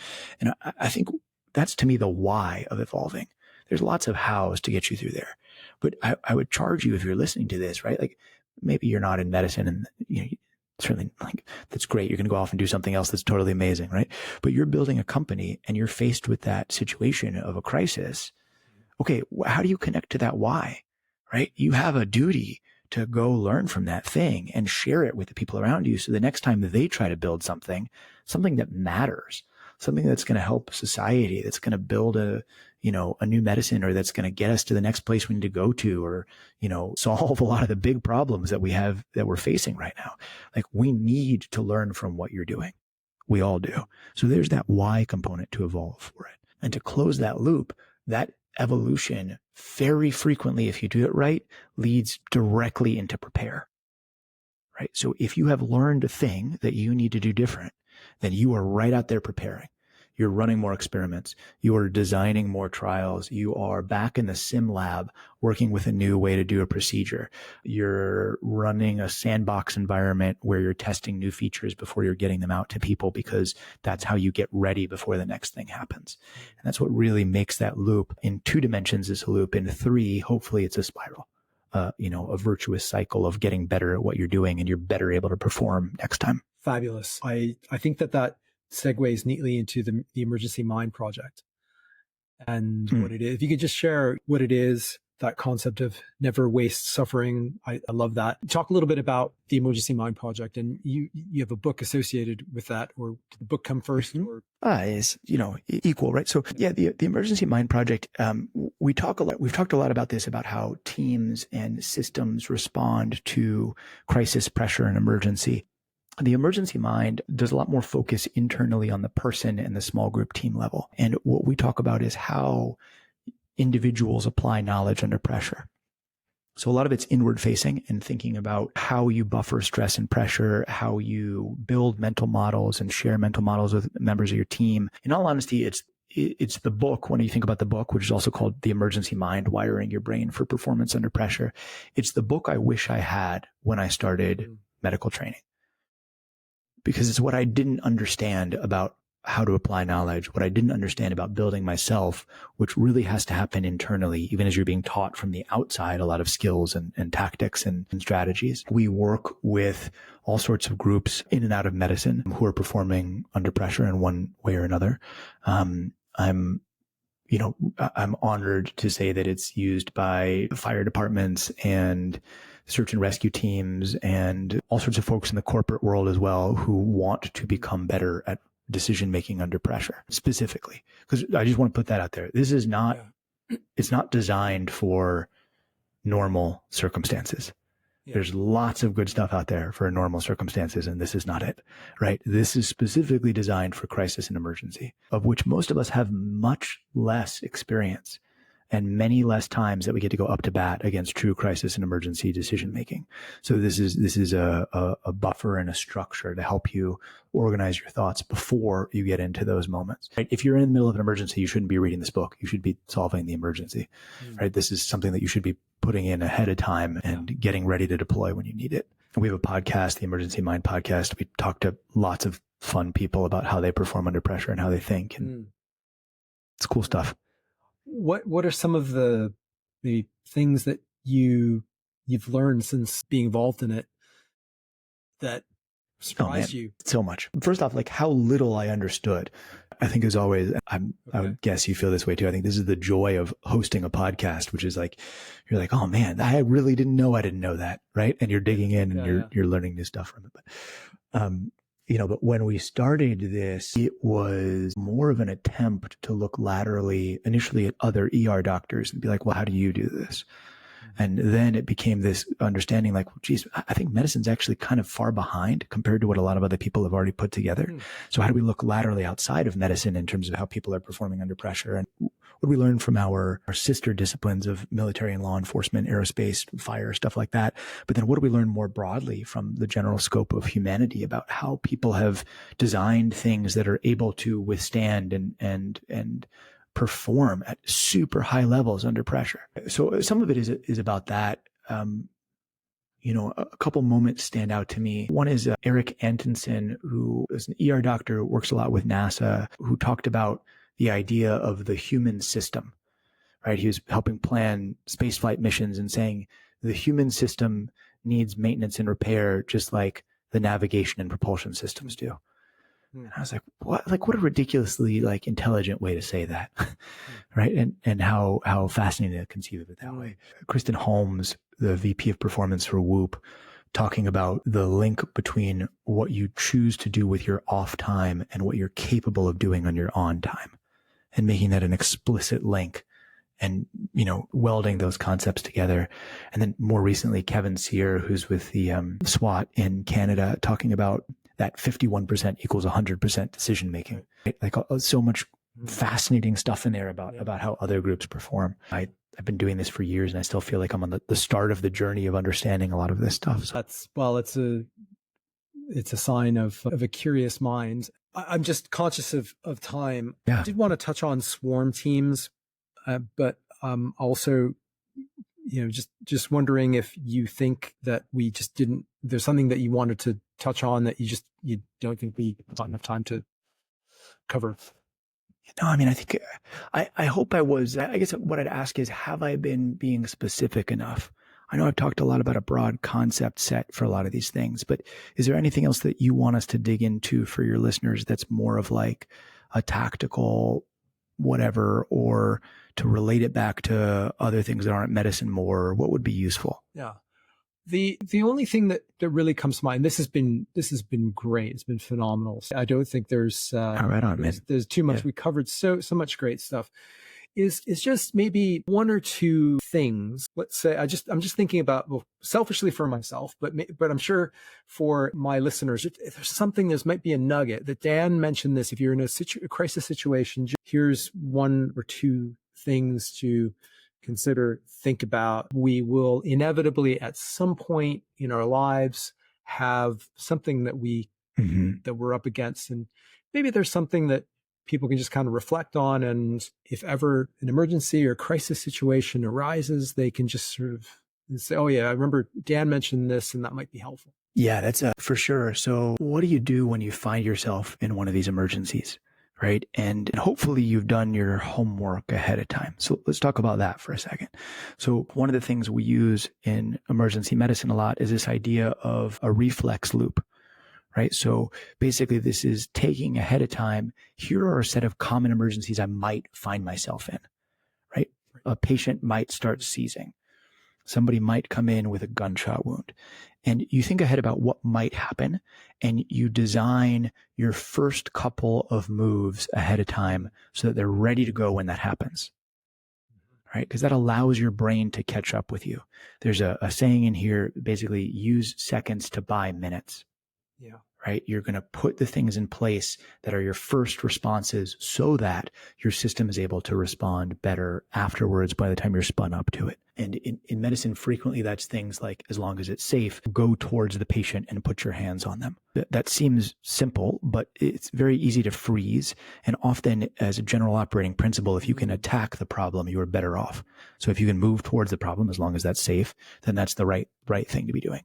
And I think that's, to me, the why of evolving. There's lots of hows to get you through there. But I would charge you, if you're listening to this, right? Like, maybe you're not in medicine, and certainly, like, that's great. You're going to go off and do something else that's totally amazing, right? But you're building a company and you're faced with that situation of a crisis. Okay, how do you connect to that why, right? You have a duty to go learn from that thing and share it with the people around you. So the next time they try to build something that matters, something that's going to help society, that's going to build a new medicine, or that's going to get us to the next place we need to go to, or, solve a lot of the big problems that we're facing right now. Like, we need to learn from what you're doing. We all do. So there's that why component to evolve for it. And to close that loop, that evolution very frequently, if you do it right, leads directly into prepare, right? So if you have learned a thing that you need to do different, then you are right out there preparing. You're running more experiments. You are designing more trials. You are back in the sim lab working with a new way to do a procedure. You're running a sandbox environment where you're testing new features before you're getting them out to people, because that's how you get ready before the next thing happens. And that's what really makes that loop. In 2 dimensions, it's a loop. In 3, hopefully it's a spiral, a virtuous cycle of getting better at what you're doing, and you're better able to perform next time. Fabulous. I think that segues neatly into the Emergency Mind Project and what it is. If you could just share what it is, that concept of never waste suffering. I love that. Talk a little bit about the Emergency Mind Project, and you have a book associated with that, or did the book come first? Or Is equal, right? So yeah, the Emergency Mind Project. We've talked a lot about this, about how teams and systems respond to crisis, pressure, and emergency. The Emergency Mind does a lot more focus internally on the person and the small group team level. And what we talk about is how individuals apply knowledge under pressure. So a lot of it's inward facing and thinking about how you buffer stress and pressure, how you build mental models and share mental models with members of your team. In all honesty, it's the book. When you think about the book, which is also called The Emergency Mind, Wiring Your Brain for Performance Under Pressure, it's the book I wish I had when I started medical training. Because it's what I didn't understand about how to apply knowledge, what I didn't understand about building myself, which really has to happen internally, even as you're being taught from the outside a lot of skills and tactics and strategies. We work with all sorts of groups in and out of medicine who are performing under pressure in one way or another. I'm honored to say that it's used by fire departments and search and rescue teams and all sorts of folks in the corporate world as well, who want to become better at decision making under pressure, specifically. Because I just want to put that out there. This is not, it's not designed for normal circumstances. Yeah. There's lots of good stuff out there for normal circumstances, and this is not it, right? This is specifically designed for crisis and emergency, of which most of us have much less experience and many less times that we get to go up to bat against true crisis and emergency decision making. So this is a buffer and a structure to help you organize your thoughts before you get into those moments. Right? If you're in the middle of an emergency, you shouldn't be reading this book. You should be solving the emergency. Right? This is something that you should be putting in ahead of time and getting ready to deploy when you need it. We have a podcast, the Emergency Mind Podcast. We talk to lots of fun people about how they perform under pressure and how they think. And it's cool stuff. What are some of the things that you've learned since being involved in it that surprised you? So much. First off, like how little I understood. I think as always, I would guess you feel this way too. I think this is the joy of hosting a podcast, which is like, you're like, oh man, I really didn't know I didn't know that. Right. And you're digging in and you're learning new stuff from it. But, but when we started this, it was more of an attempt to look laterally initially at other ER doctors and be like, well, how do you do this? And then it became this understanding like, well, geez, I think medicine's actually kind of far behind compared to what a lot of other people have already put together. So how do we look laterally outside of medicine in terms of how people are performing under pressure? And what do we learn from our sister disciplines of military and law enforcement, aerospace, fire, stuff like that? But then what do we learn more broadly from the general scope of humanity about how people have designed things that are able to withstand and perform at super high levels under pressure? So some of it is about that. A couple moments stand out to me. One is Eric Antonsen, who is an ER doctor, works a lot with NASA, who talked about the idea of the human system, right? He was helping plan spaceflight missions and saying the human system needs maintenance and repair just like the navigation and propulsion systems do. And I was like, what? Like, what a ridiculously intelligent way to say that, right? And how fascinating to conceive of it that way. Kristen Holmes, the VP of Performance for Whoop, talking about the link between what you choose to do with your off time and what you're capable of doing on your on time, and making that an explicit link, and welding those concepts together. And then more recently, Kevin Sear, who's with the SWAT in Canada, talking about that 51% equals 100% decision making. Right? Like so much fascinating stuff in there about how other groups perform. I've been doing this for years, and I still feel like I'm on the start of the journey of understanding a lot of this stuff. So. It's a sign of a curious mind. I'm just conscious of time. Yeah. I did want to touch on swarm teams, but also, just wondering if you think that we just didn't. There's something that you wanted to touch on that you don't think we got enough time to cover. No, I mean, I think I hope I was. I guess what I'd ask is, have I been being specific enough? I know I've talked a lot about a broad concept set for a lot of these things, but is there anything else that you want us to dig into for your listeners that's more of like a tactical whatever, or to relate it back to other things that aren't medicine more? What would be useful? Yeah. The only thing that really comes to mind, this has been great. It's been phenomenal. I don't think there's right on, man. There's too much. Yeah. We covered so much great stuff. Is just maybe one or two things. Let's say I'm just thinking about, well, selfishly for myself, but I'm sure for my listeners, if there's something, there might be a nugget that Dan mentioned this. If you're in a crisis situation, here's one or two things to consider, think about. We will inevitably at some point in our lives have something that that we're up against, and maybe there's something that people can just kind of reflect on. And if ever an emergency or crisis situation arises, they can just sort of say, oh yeah, I remember Dan mentioned this, and that might be helpful. Yeah, that's for sure. So what do you do when you find yourself in one of these emergencies, right? And hopefully you've done your homework ahead of time. So let's talk about that for a second. So one of the things we use in emergency medicine a lot is this idea of a reflex loop. Right. So basically this is taking ahead of time. Here are a set of common emergencies I might find myself in, right? A patient might start seizing. Somebody might come in with a gunshot wound, and you think ahead about what might happen, and you design your first couple of moves ahead of time so that they're ready to go when that happens. Right? Because that allows your brain to catch up with you. There's a saying in here, basically use seconds to buy minutes. Yeah. Right? You're going to put the things in place that are your first responses so that your system is able to respond better afterwards by the time you're spun up to it. And in medicine, frequently that's things like, as long as it's safe, go towards the patient and put your hands on them. That seems simple, but it's very easy to freeze. And often, as a general operating principle, if you can attack the problem, you are better off. So if you can move towards the problem, as long as that's safe, then that's the right thing to be doing.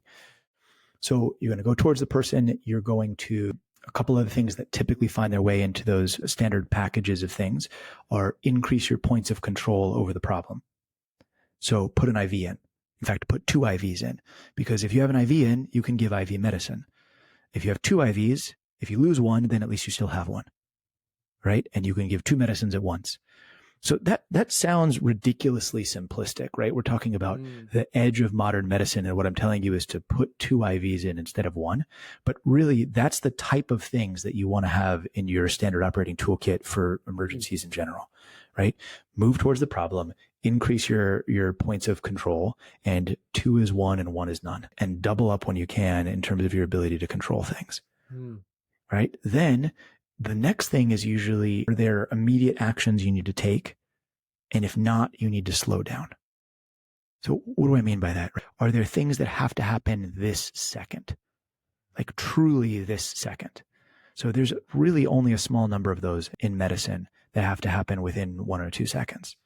So you're going to go towards the person. You're going to, a couple of the things that typically find their way into those standard packages of things are increase your points of control over the problem. So put an IV in. In fact, put 2 IVs in, because if you have an IV in, you can give IV medicine. If you have 2 IVs, if you lose one, then at least you still have one, right? And you can give 2 medicines at once. So that sounds ridiculously simplistic, right? We're talking about the edge of modern medicine, and what I'm telling you is to put 2 IVs in instead of 1. But really, that's the type of things that you want to have in your standard operating toolkit for emergencies in general, right? Move towards the problem, increase your points of control, and 2 is 1 and 1 is none, and double up when you can in terms of your ability to control things. Right? Then the next thing is usually, are there immediate actions you need to take? And if not, you need to slow down. So what do I mean by that? Are there things that have to happen this second? Like truly this second. So there's really only a small number of those in medicine that have to happen within 1 or 2 seconds.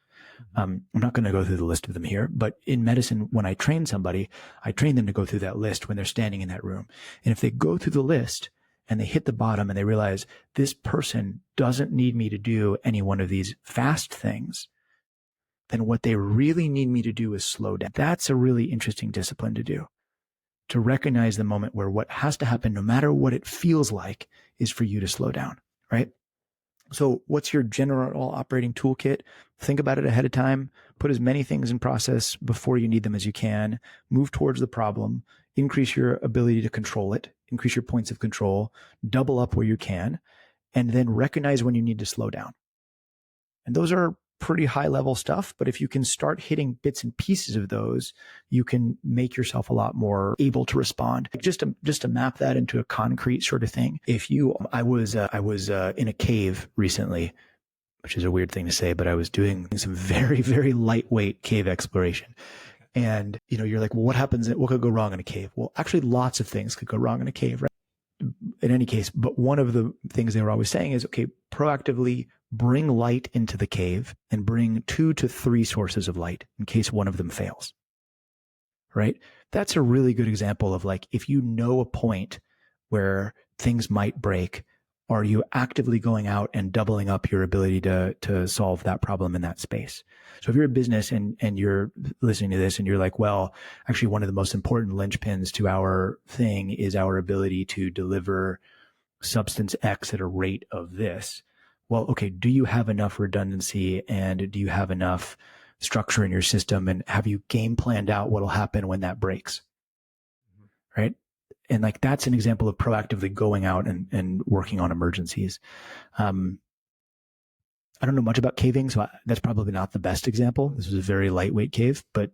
I'm not going to go through the list of them here, but in medicine, when I train somebody, I train them to go through that list when they're standing in that room. And if they go through the list and they hit the bottom and they realize this person doesn't need me to do any one of these fast things, then what they really need me to do is slow down. That's a really interesting discipline to do, to recognize the moment where what has to happen, no matter what it feels like, is for you to slow down, right? So what's your general operating toolkit? Think about it ahead of time. Put as many things in process before you need them as you can. Move towards the problem. Increase your ability to control it. Increase your points of control. Double up where you can. And then recognize when you need to slow down. And those are pretty high level stuff, but if you can start hitting bits and pieces of those, you can make yourself a lot more able to respond. Just to map that into a concrete sort of thing. I was in a cave recently, which is a weird thing to say, but I was doing some very, very lightweight cave exploration. And, you're like, well, what could go wrong in a cave? Well, actually lots of things could go wrong in a cave, right? In any case, but one of the things they were always saying is, okay, proactively bring light into the cave and bring 2 to 3 sources of light in case one of them fails, right? That's a really good example of, like, if you know a point where things might break, are you actively going out and doubling up your ability to solve that problem in that space? So if you're a business and you're listening to this and you're like, well, actually one of the most important linchpins to our thing is our ability to deliver substance X at a rate of this. Well, okay, do you have enough redundancy and do you have enough structure in your system, and have you game planned out what'll happen when that breaks? Right? And like, that's an example of proactively going out and working on emergencies. I don't know much about caving, so that's probably not the best example. This was a very lightweight cave, but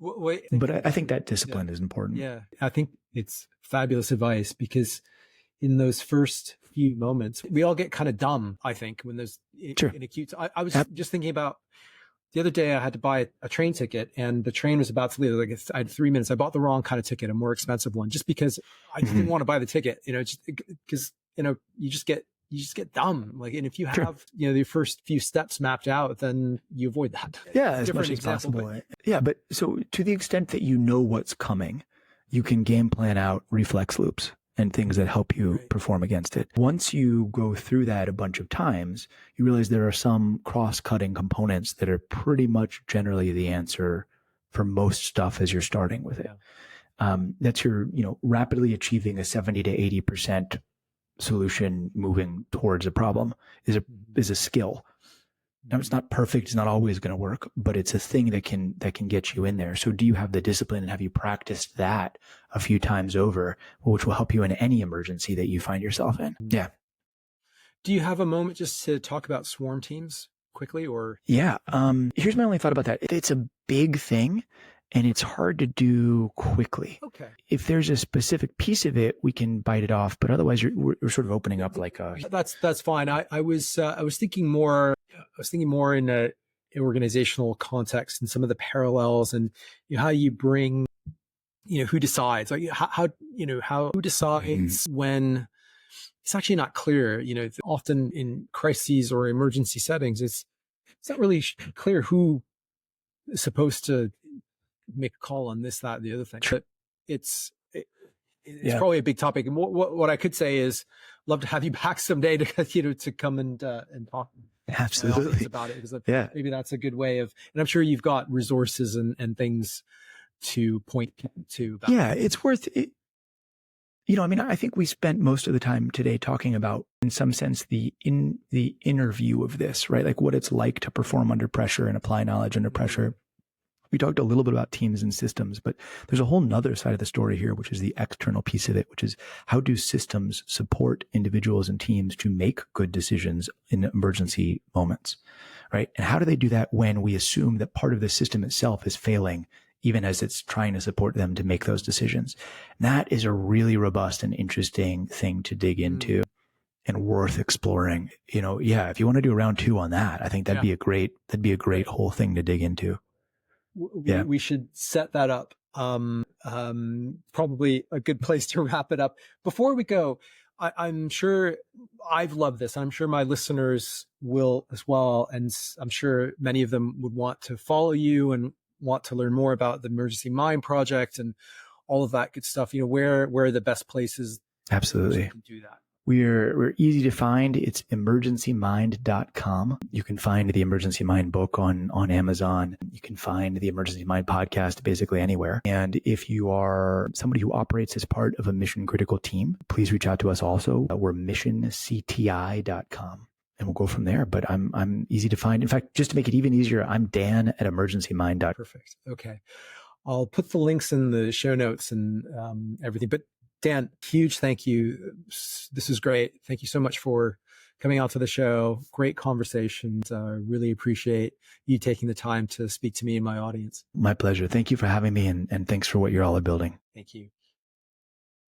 I think that discipline is important. Yeah, I think it's fabulous advice, because in those first few moments, we all get kind of dumb, I think, when there's in acute. I was just thinking about the other day, I had to buy a train ticket and the train was about to leave. Like, I had 3 minutes. I bought the wrong kind of ticket, a more expensive one, just because I didn't want to buy the ticket, just because, you just get dumb. Like, and if you have, the first few steps mapped out, then you avoid that. Yeah, as much as possible. But so to the extent that you know what's coming, you can game plan out reflex loops and things that help you perform against it. Once you go through that a bunch of times, you realize there are some cross-cutting components that are pretty much generally the answer for most stuff as you're starting with it. That's your, rapidly achieving a 70 to 80% solution moving towards a problem is a skill. Now, it's not perfect. It's not always going to work, but it's a thing that can get you in there. So do you have the discipline, and have you practiced that a few times over, which will help you in any emergency that you find yourself in? Yeah. Do you have a moment just to talk about swarm teams quickly, or? Yeah. Here's my only thought about that. It's a big thing and it's hard to do quickly. Okay. If there's a specific piece of it, we can bite it off, but otherwise we're sort of opening up like a... That's fine. I was thinking more in a organizational context and some of the parallels, and how you bring, who decides, like who decides when it's actually not clear. Often in crises or emergency settings, it's not really clear who is supposed to make a call on this, that, and the other thing. But it's probably a big topic. And what I could say is, love to have you back someday to come and talk. Absolutely about it, because maybe that's a good way of, and I'm sure you've got resources and things to point to. It's worth it. I think we spent most of the time today talking about, in some sense, the inner view of this, right? Like what it's like to perform under pressure and apply knowledge under pressure. We talked a little bit about teams and systems, but there's a whole nother side of the story here, which is the external piece of it, which is how do systems support individuals and teams to make good decisions in emergency moments, right? And how do they do that when we assume that part of the system itself is failing, even as it's trying to support them to make those decisions? And that is a really robust and interesting thing to dig into and worth exploring. If you want to do a round 2 on that, I think that'd be a great whole thing to dig into. We should set that up. Probably a good place to wrap it up. Before we go, I'm sure I've loved this. I'm sure my listeners will as well. And I'm sure many of them would want to follow you and want to learn more about the Emergency Mind Project and all of that good stuff. Where are the best places? Absolutely. To do that? We're easy to find. It's emergencymind.com. You can find the Emergency Mind book on Amazon. You can find the Emergency Mind podcast basically anywhere. And if you are somebody who operates as part of a mission critical team, please reach out to us also. We're missioncti.com. And we'll go from there. But I'm easy to find. In fact, just to make it even easier, I'm Dan at emergencymind.com. Perfect. Okay. I'll put the links in the show notes and everything. But Dan, huge thank you. This is great. Thank you so much for coming out to the show. Great conversations. Really appreciate you taking the time to speak to me and my audience. My pleasure. Thank you for having me, and thanks for what you're all building. Thank you.